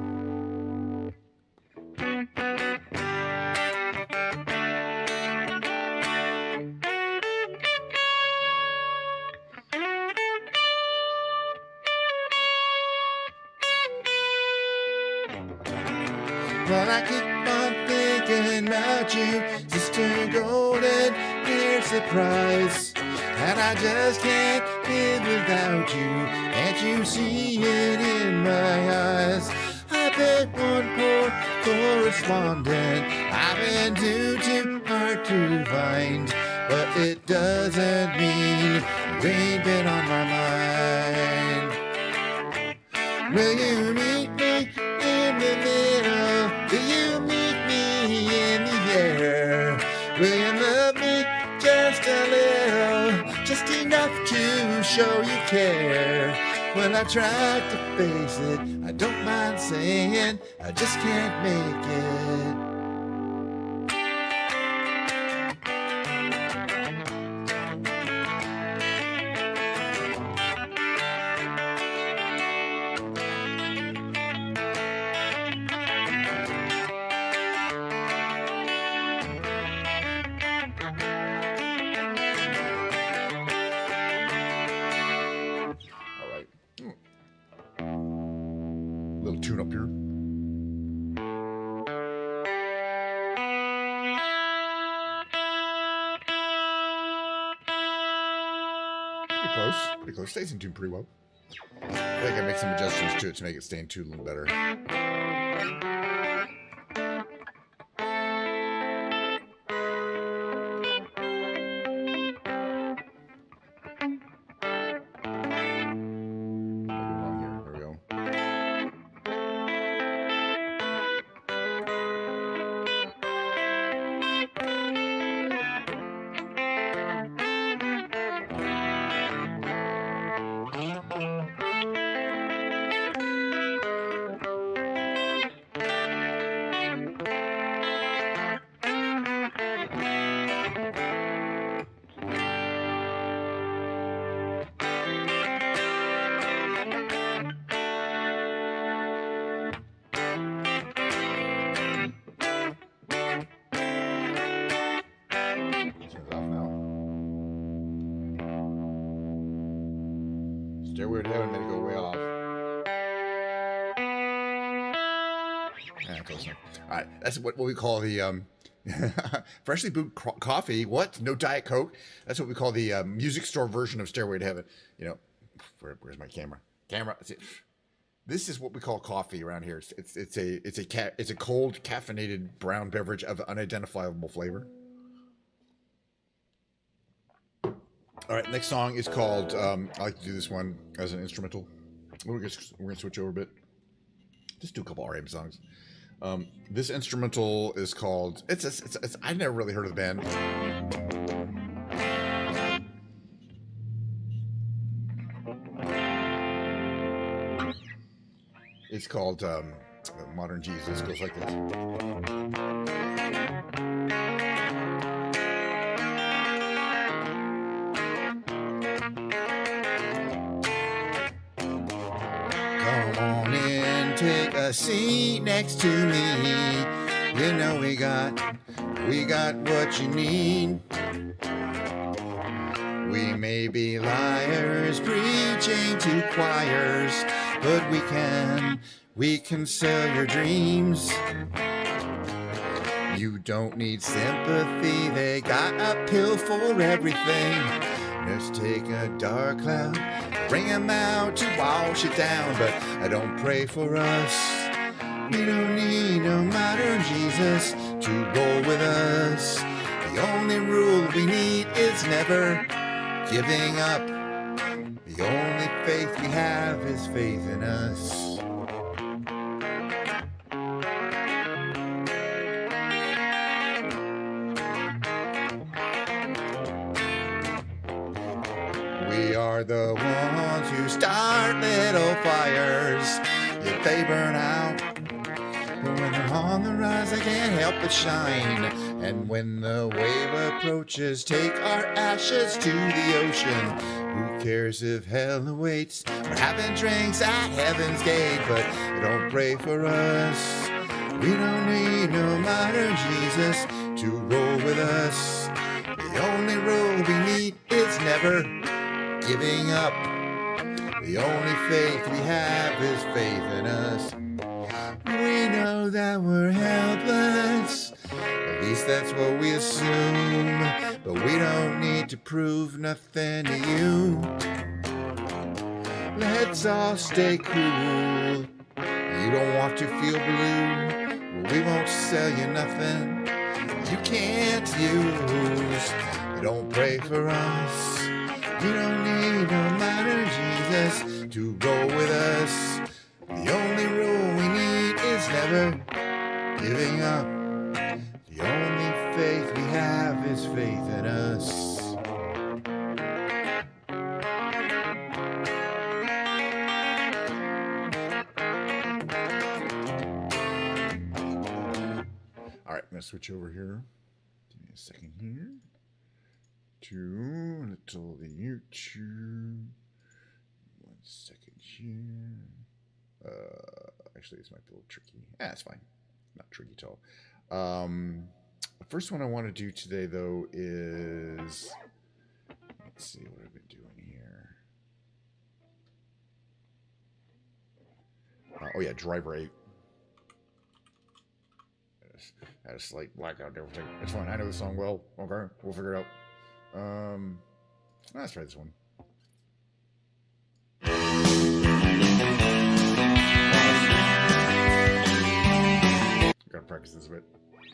Well, I keep on thinking about you, Sister Golden Hair Surprise, and I just can't live without you. Can't you see it in my eyes? I've been one poor correspondent. I've been too hard to find, but it doesn't mean you ain't been on my mind. Will you meet me in the middle? Will you meet me in the air? Will you love me just a little, just enough to show you care? Well, I tried to face it. I don't mind saying I just can't make it. Little tune up here. Pretty close. Stays in tune pretty well. I think I make some adjustments to it to make it stay in tune a little better. Stairway to Heaven made it go way off. Close enough. All right, that's what we call the freshly brewed coffee. What? No Diet Coke. That's what we call the music store version of Stairway to Heaven. You know, where's my camera? This is what we call coffee around here. It's a cold caffeinated brown beverage of unidentifiable flavor. All right, next song is called, I like to do this one as an instrumental. We're going to switch over a bit. Just do a couple R.E.M. songs. This instrumental is called, I've never really heard of the band. It's called Modern Jesus. It goes like this. Come on in, take a seat next to me. You know we got what you need. We may be liars preaching to choirs, but we can sell your dreams. You don't need sympathy, they got a pill for everything. Just take a dark cloud, bring him out to wash it down. But I don't pray for us. We don't need no modern Jesus to roll with us. The only rule we need is never giving up. The only faith we have is faith in us. We are the ones who start little fires. If they burn out, but when they're on the rise, I can't help but shine. And when the wave approaches, take our ashes to the ocean. Who cares if hell awaits? We're having drinks at heaven's gate, but don't pray for us. We don't need no modern Jesus to roll with us. The only rule we need is never giving up. The only faith we have is faith in us. We know that we're helpless, at least that's what we assume. But we don't need to prove nothing to you. Let's all stay cool. You don't want to feel blue, well, we won't sell you nothing you can't use. Don't pray for us. We don't need no modern Jesus to roll with us. The only rule we need is never giving up. The only faith we have is faith in us. going to switch over here. Give me a second here. To little the YouTube. 1 second here. Actually, this might be a little tricky. It's fine. Not tricky at all. The first one I want to do today, though, is... Let's see what I've been doing here. Oh, yeah, Driver 8. I had a slight blackout there. It's fine. I know the song well. Okay, we'll figure it out. Let's try this one. Gotta practice this a bit.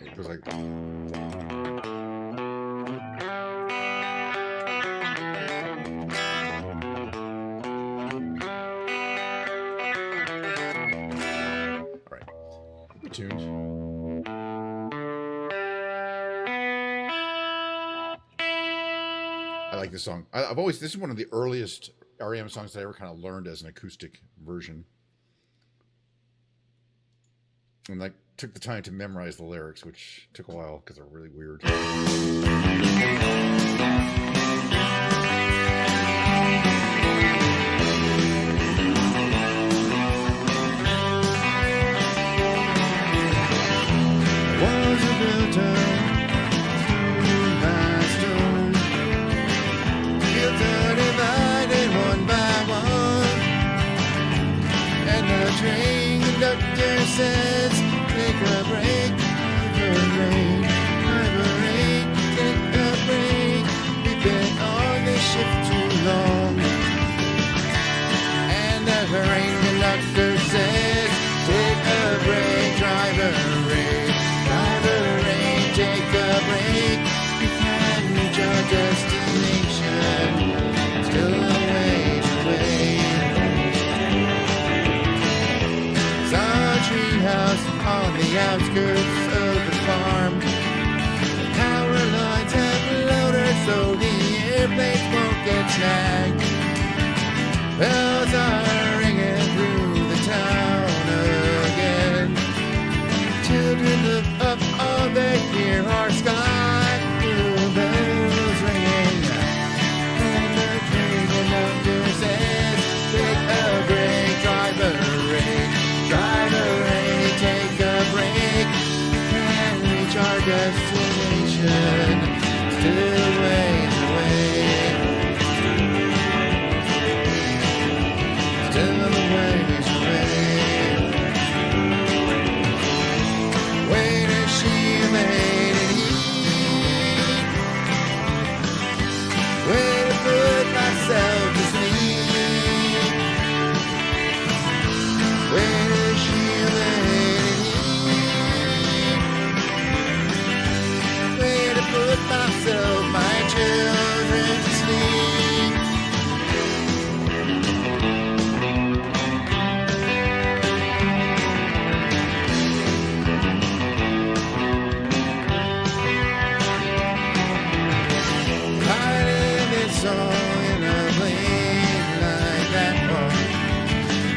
It goes like... Alright. Be tuned. I like this song. I've always... This is one of the earliest REM songs that I ever kind of learned as an acoustic version. And like took the time to memorize the lyrics, which took a while because they're really weird. Was a builder, by stone, fields are divided one by one, and the train conductor says, take a break, driver eight, take a break. We've been on this ship too long. And the train conductor says, take a break, driver eight, take a break. We can reach our destination, still a ways away. Treehouse on the outskirts of the farm. The power lines have loaded so the airplanes won't get snagged. Bells are ringing through the town again. Children look up, all they hear are sky blue bells ringing. And the train conductor says, take a break, driver eight. Driver eight, take a break. We can't reach our destination, still ways away. Still ways away. Wait as she made it eat. Way to put myself to sleep. Wait as she put myself, my children to sleep. Hiding this song in a place like that one.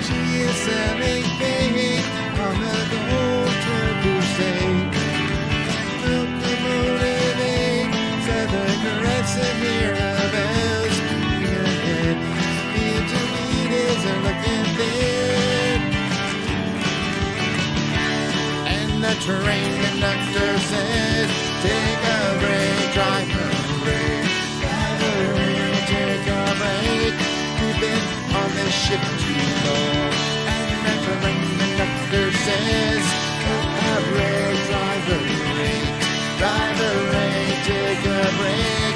She is selling things on the gold crusade. Southern caressing mirabelles, your head, feel to me is a looking thin. And the train conductor says, take a break, driver break, driver break, take a break. We've been on this ship too long. And the train conductor says, take a break, driver break, driver break, take a break.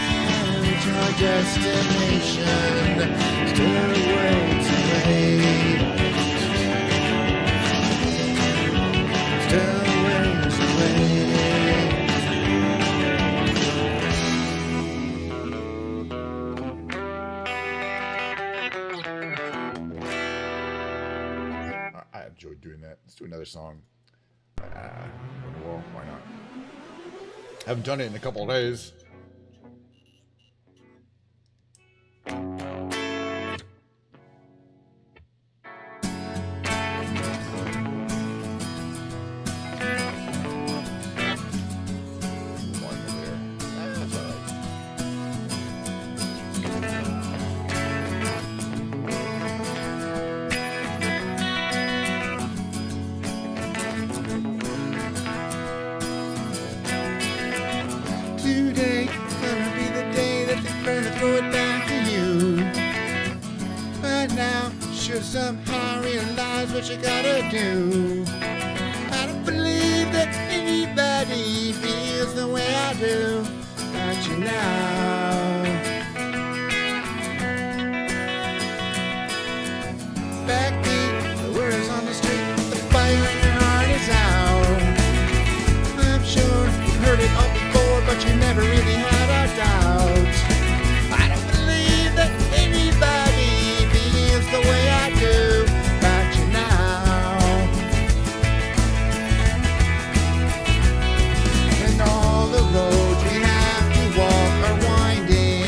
Can't reach our destination, still ways away. Still ways away. I enjoyed doing that. Let's do another song. Well, why not? Haven't done it in a couple of days. somehow realize what you gotta do. I don't believe that anybody feels the way I do about you now. Backbeat, the words on the street, the fire in your heart is out. I'm sure you've heard it all before, but you never really had a doubt. I don't believe that anybody feels the way I do about you now. And all the roads we have to walk are winding,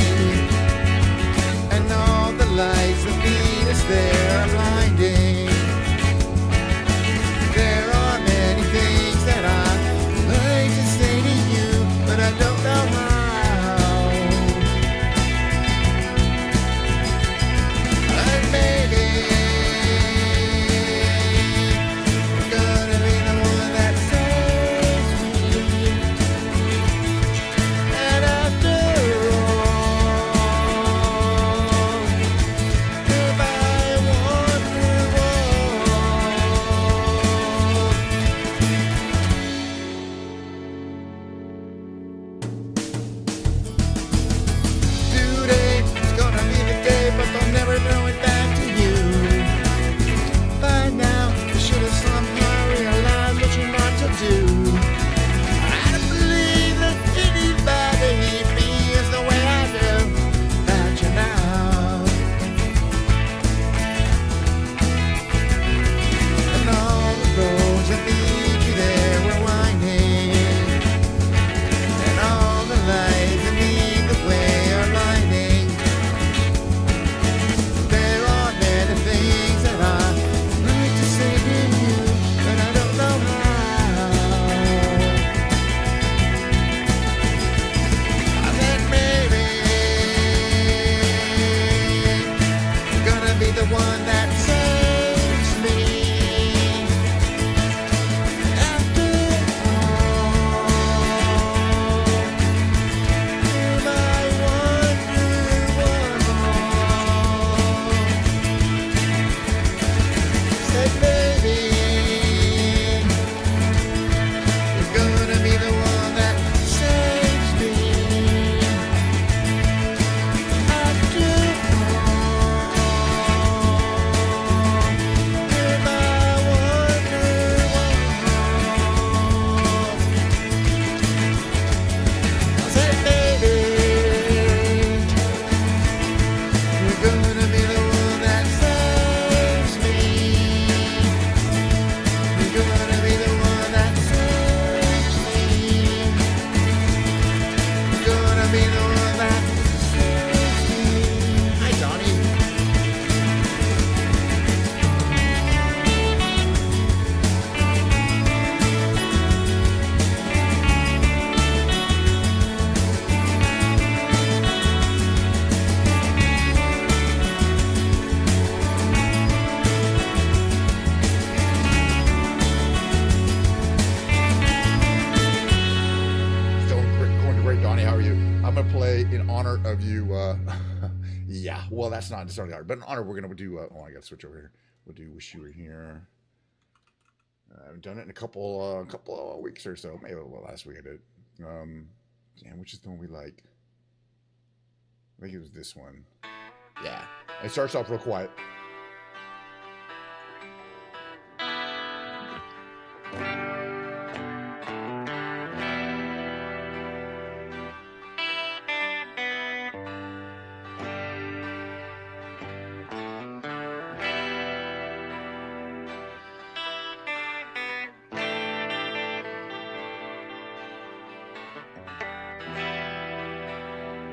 and all the lights that lead us there are blinding. There are many things that I'd like to say to you, but I don't know how. And maybe you're gonna be the one that saves me. And after all, if I wonder today is gonna be the day, but they'll never throw it back to you. By now, you should have somehow realized what you want to do. I don't believe that anybody feels the way I do about you now. And all the roads that lead you there were winding, and all the lights that lead the way are lighting. There are many things that I'd like to say to you, but I don't know how. I think maybe you're gonna be the one that saves me. After all, if I wonder was all, said maybe you're gonna be the one that saves me. After of you. Yeah, well, that's not necessarily hard, but in honor, we're gonna do. Oh, I gotta switch over here. We'll do "Wish You Were Here." I haven't done it in a couple of weeks or so. Maybe last week I did. Damn, which is the one we like? I think it was this one. Yeah, it starts off real quiet.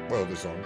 Well, this song.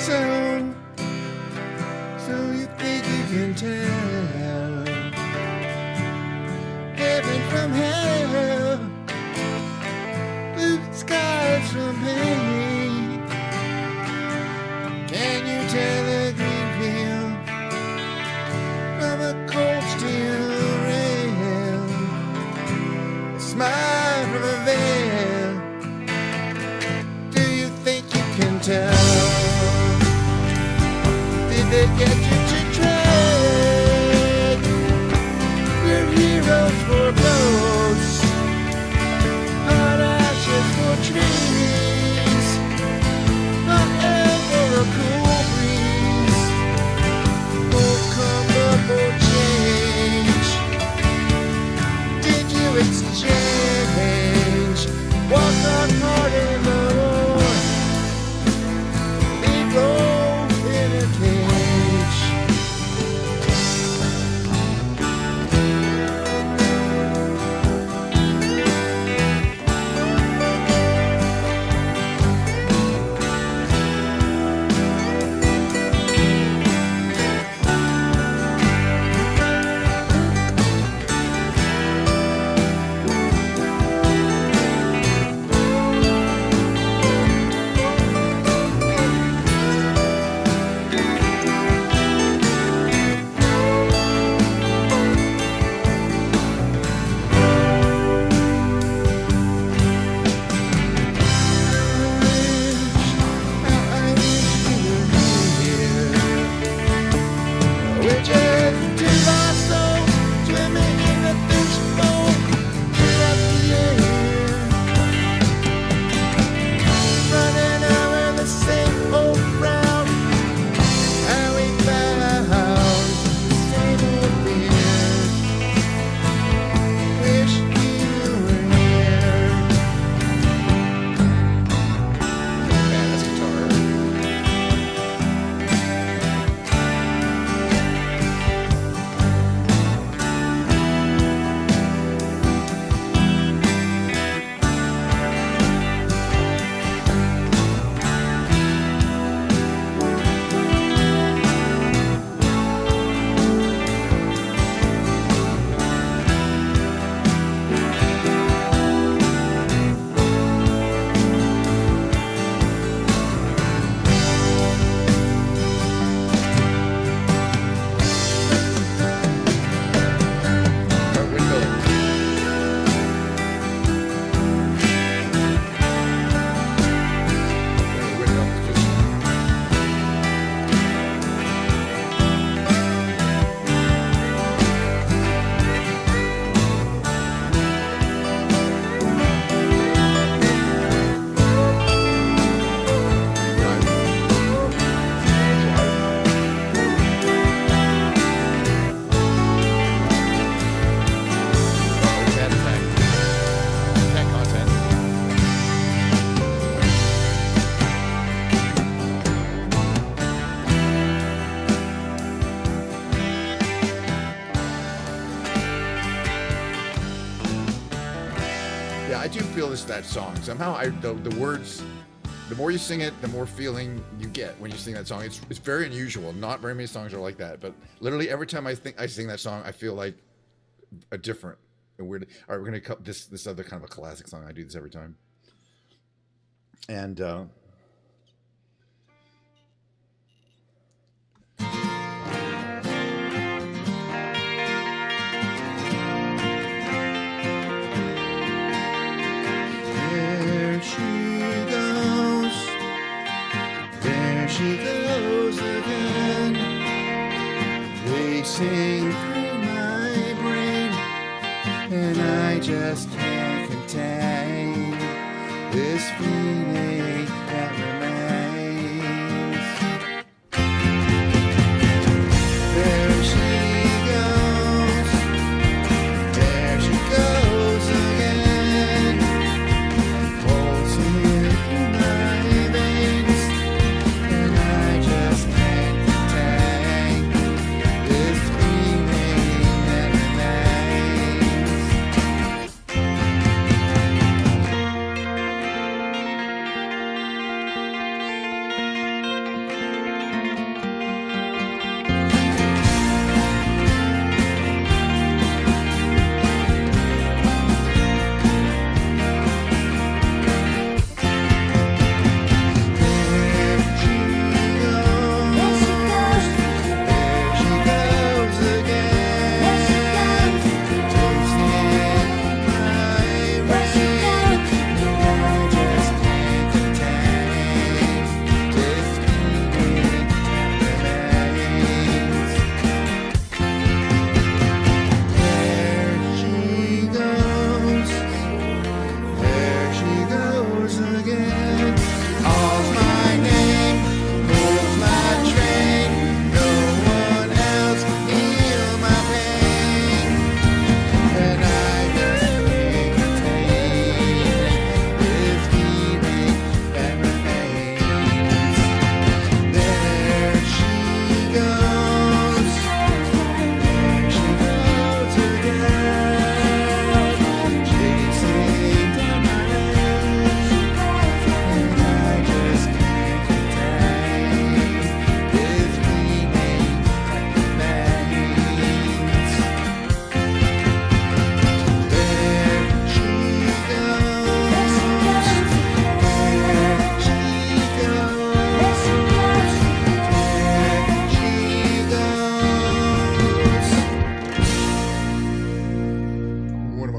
So you think you can tell heaven from hell, blue skies from pain? Can you tell a green field from a cold steel rail, a smile from a veil? Do you think you can tell? Did they get you to trade your heroes for ghosts, hot ashes for trees, hot air for a cool breeze, cold comfort for change? Did you exchange? Walk on harder, Lord, leave roll in a cage. I do feel that song. Somehow, the words, the more you sing it, the more feeling you get when you sing that song. It's very unusual. Not very many songs are like that. But literally every time I sing that song, I feel like a different and weird. All right, we're gonna cut this other kind of a classic song. I do this every time. And she goes again, racing through my brain, and I just can't contain this feeling that remains. There she goes again, pulsing through my veins.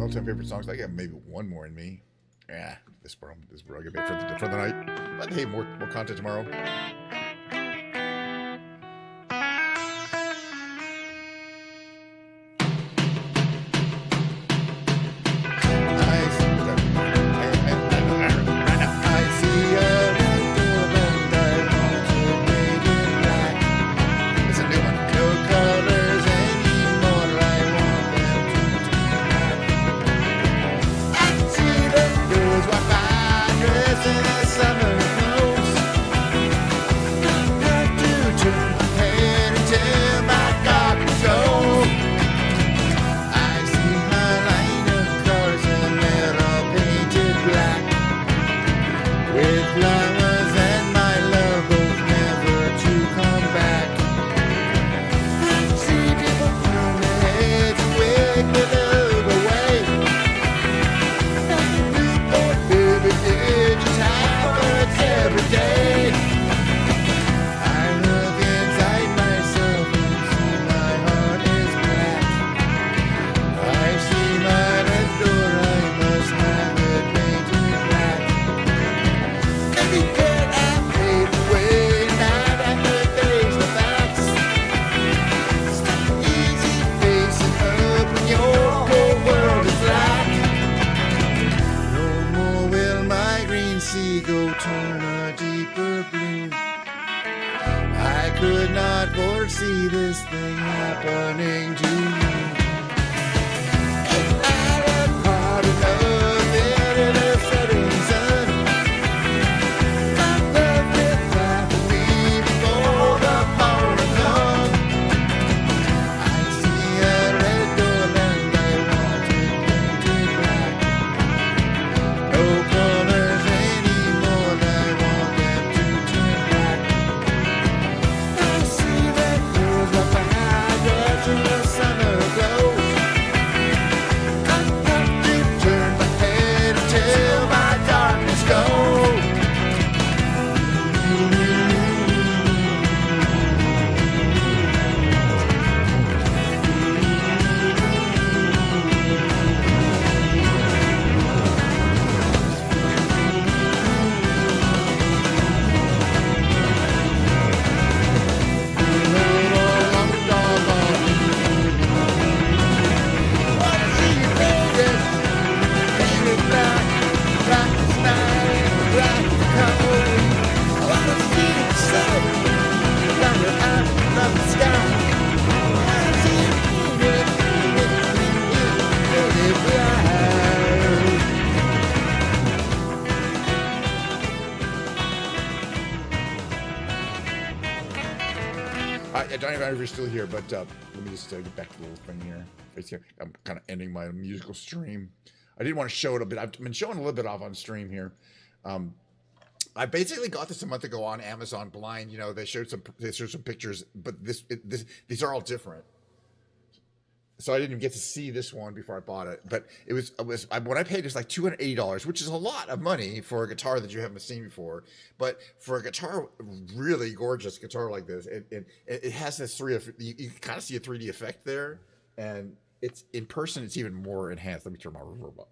all-time favorite songs. I got maybe one more in me. Yeah, this bro, I'll get back for the night. But hey, more content tomorrow. Foresee this thing happening to me. And I am hard enough in a setting sun. My love will fly for me before the morning comes. I see a red door and I want it painted black. No colors anymore, I want them to turn black. I see red doors right behind us in the summer glow. I have to turn my head until my darkness goes. I don't know if you're still here, but let me just get back to the little thing here. It's here. I'm kind of ending my musical stream. I didn't want to show it a bit. I've been showing a little bit off on stream here. I basically got this a month ago on Amazon Blind. You know, they showed some pictures, but these are all different. So I didn't even get to see this one before I bought it. But what I paid was like $280, which is a lot of money for a guitar that you haven't seen before. But for a guitar, really gorgeous guitar like this, it has this you kind of see a 3D effect there, and it's in person. It's even more enhanced. Let me turn my reverb up.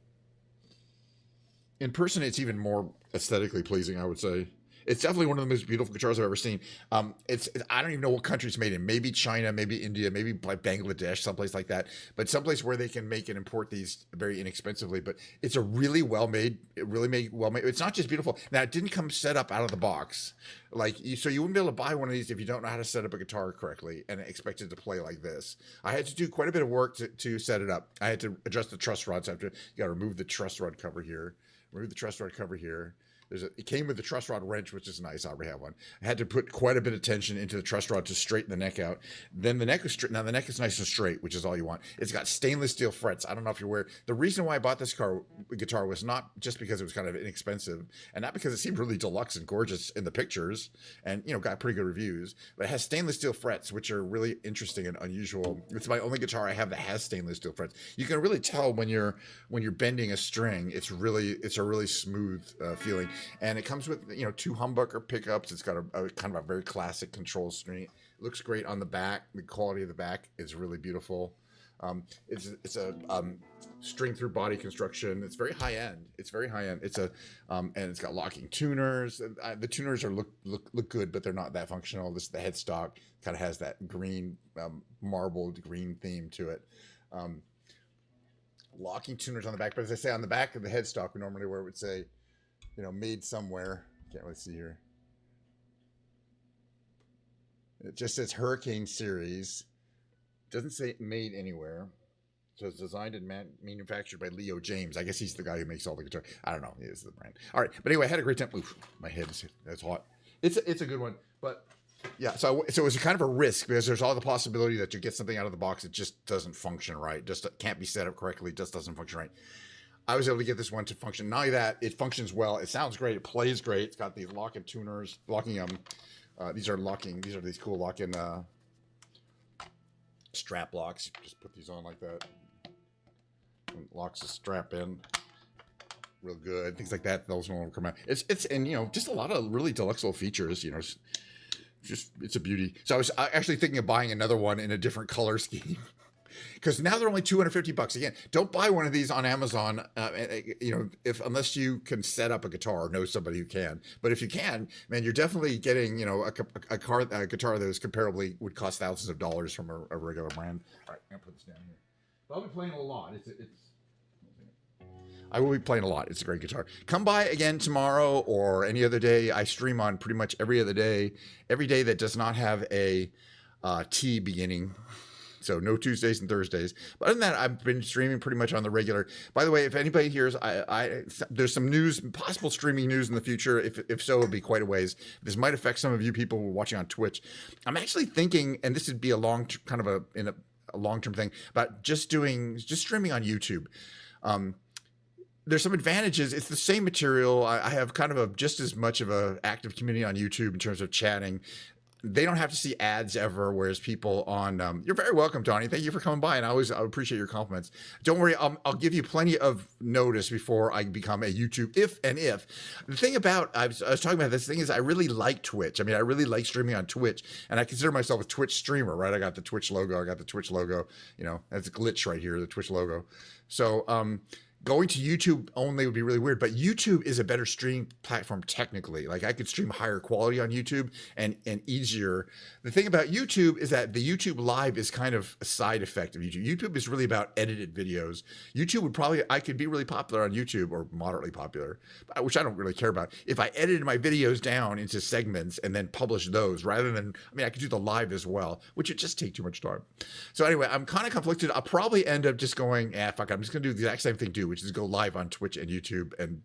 In person, it's even more aesthetically pleasing, I would say. It's definitely one of the most beautiful guitars I've ever seen. I don't even know what country it's made in. Maybe China, maybe India, maybe like Bangladesh, someplace like that. But someplace where they can make and import these very inexpensively. But it's a really well-made, It's not just beautiful. Now, it didn't come set up out of the box. So you wouldn't be able to buy one of these if you don't know how to set up a guitar correctly and expect it to play like this. I had to do quite a bit of work to set it up. I had to adjust the truss rods. You got to remove the truss rod cover here. Remove the truss rod cover here. It came with the truss rod wrench, which is nice. I already have one. I had to put quite a bit of tension into the truss rod to straighten the neck out. Then the neck is straight. Now the neck is nice and straight, which is all you want. It's got stainless steel frets. I don't know if you're aware. The reason why I bought this guitar was not just because it was kind of inexpensive, and not because it seemed really deluxe and gorgeous in the pictures, and got pretty good reviews. But it has stainless steel frets, which are really interesting and unusual. It's my only guitar I have that has stainless steel frets. You can really tell when you're bending a string. It's a really smooth feeling. And it comes with, 2 humbucker pickups. It's got a kind of a very classic control screen. It looks great on the back. The quality of the back is really beautiful. It's a string through body construction. It's very high end. It's a and it's got locking tuners. The tuners are look good, but they're not that functional. The headstock kind of has that green marbled green theme to it. Locking tuners on the back, but as I say, on the back of the headstock, normally where it would say, made somewhere. Can't really see here. It just says Hurricane Series. Doesn't say made anywhere. So it's designed and manufactured by Leo James. I guess he's the guy who makes all the guitar. I don't know. He is the brand. All right. But anyway, I had a great time. Oof, my head that's hot. It's a good one. But yeah, so it was kind of a risk because there's all the possibility that you get something out of the box that just doesn't function right. Just can't be set up correctly. Just doesn't function right. I was able to get this one to function. Not only that, it functions well. It sounds great. It plays great. It's got these locking tuners, these are these cool lock-in strap locks. You just put these on like that. And locks the strap in. Real good. Things like that. Those won't come out. It's just a lot of really deluxe little features. It's a beauty. So I was actually thinking of buying another one in a different color scheme. Because now they're only $250. Again, don't buy one of these on Amazon. Unless you can set up a guitar or know somebody who can. But if you can, man, you're definitely getting a guitar that is comparably would cost thousands of dollars from a regular brand. All right, I'm gonna put this down here. But I'll be playing a lot. I will be playing a lot. It's a great guitar. Come by again tomorrow or any other day. I stream on pretty much every other day. Every day that does not have a T beginning. So no Tuesdays and Thursdays. But other than that, I've been streaming pretty much on the regular. By the way, if anybody hears, there's some news, possible streaming news in the future. If so, it'll be quite a ways. This might affect some of you people who are watching on Twitch. I'm actually thinking, and this would be a long-term thing, about just streaming on YouTube. There's some advantages. It's the same material. I have kind of just as much of a active community on YouTube in terms of chatting. They don't have to see ads ever, whereas people on, you're very welcome, Donnie. Thank you for coming by, and I appreciate your compliments. Don't worry, I'll give you plenty of notice before I become a YouTube, if. The thing about, I was talking about this thing is I really like Twitch. I mean, I really like streaming on Twitch, and I consider myself a Twitch streamer, right? I got the Twitch logo. That's a glitch right here, the Twitch logo. So, going to YouTube only would be really weird, but YouTube is a better streaming platform technically. Like I could stream higher quality on YouTube and easier. The thing about YouTube is that the YouTube Live is kind of a side effect of YouTube. YouTube is really about edited videos. I could be really popular on YouTube or moderately popular, which I don't really care about. If I edited my videos down into segments and then publish those rather than, I could do the live as well, which would just take too much time. So anyway, I'm kind of conflicted. I'll probably end up just going, fuck, I'm just going to do the exact same thing too, which is go live on Twitch and YouTube and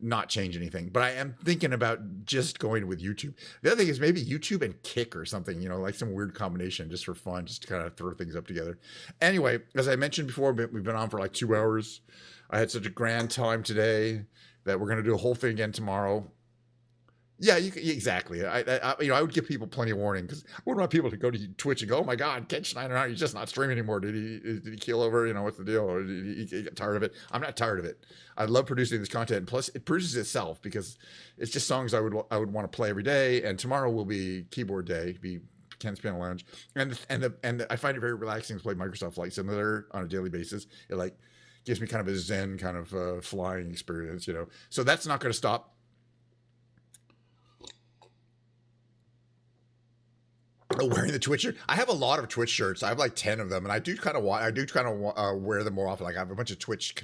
not change anything. But I am thinking about just going with YouTube. The other thing is maybe YouTube and Kick or something, like some weird combination just for fun, just to kind of throw things up together. Anyway, as I mentioned before, we've been on for like 2 hours. I had such a grand time today that we're going to do a whole thing again tomorrow. Yeah, exactly. I would give people plenty of warning because I wouldn't want people to go to Twitch and go, "Oh my God, Ken Schneider, he's just not streaming anymore. Did he keel over? What's the deal? Or did he get tired of it?" I'm not tired of it. I love producing this content. Plus, it produces itself because it's just songs I would want to play every day. And tomorrow will be keyboard day, be Ken's Piano Lounge, and I find it very relaxing to play Microsoft Flight Simulator on a daily basis. It gives me kind of a zen kind of flying experience, So that's not going to stop. Wearing the Twitch shirt. I have a lot of Twitch shirts. I have like 10 of them, and I do kind of wear them more often. Like I have a bunch of Twitch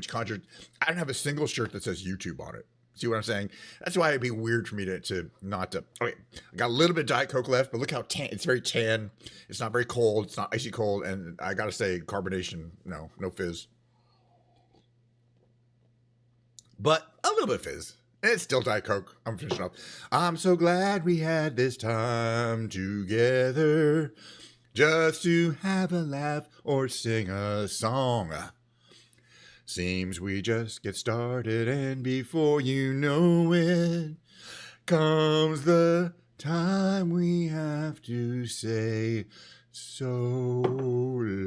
concerts. I don't have a single shirt that says YouTube on it. See what I'm saying? That's why it'd be weird for me to not to. Okay, I got a little bit of Diet Coke left, but look how tan. It's very tan. It's not very cold. It's not icy cold, and I gotta say, carbonation. No fizz, but a little bit of fizz. It's still Diet Coke. I'm finishing up. I'm so glad we had this time together just to have a laugh or sing a song. Seems we just get started and before you know it comes the time we have to say so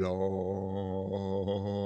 long.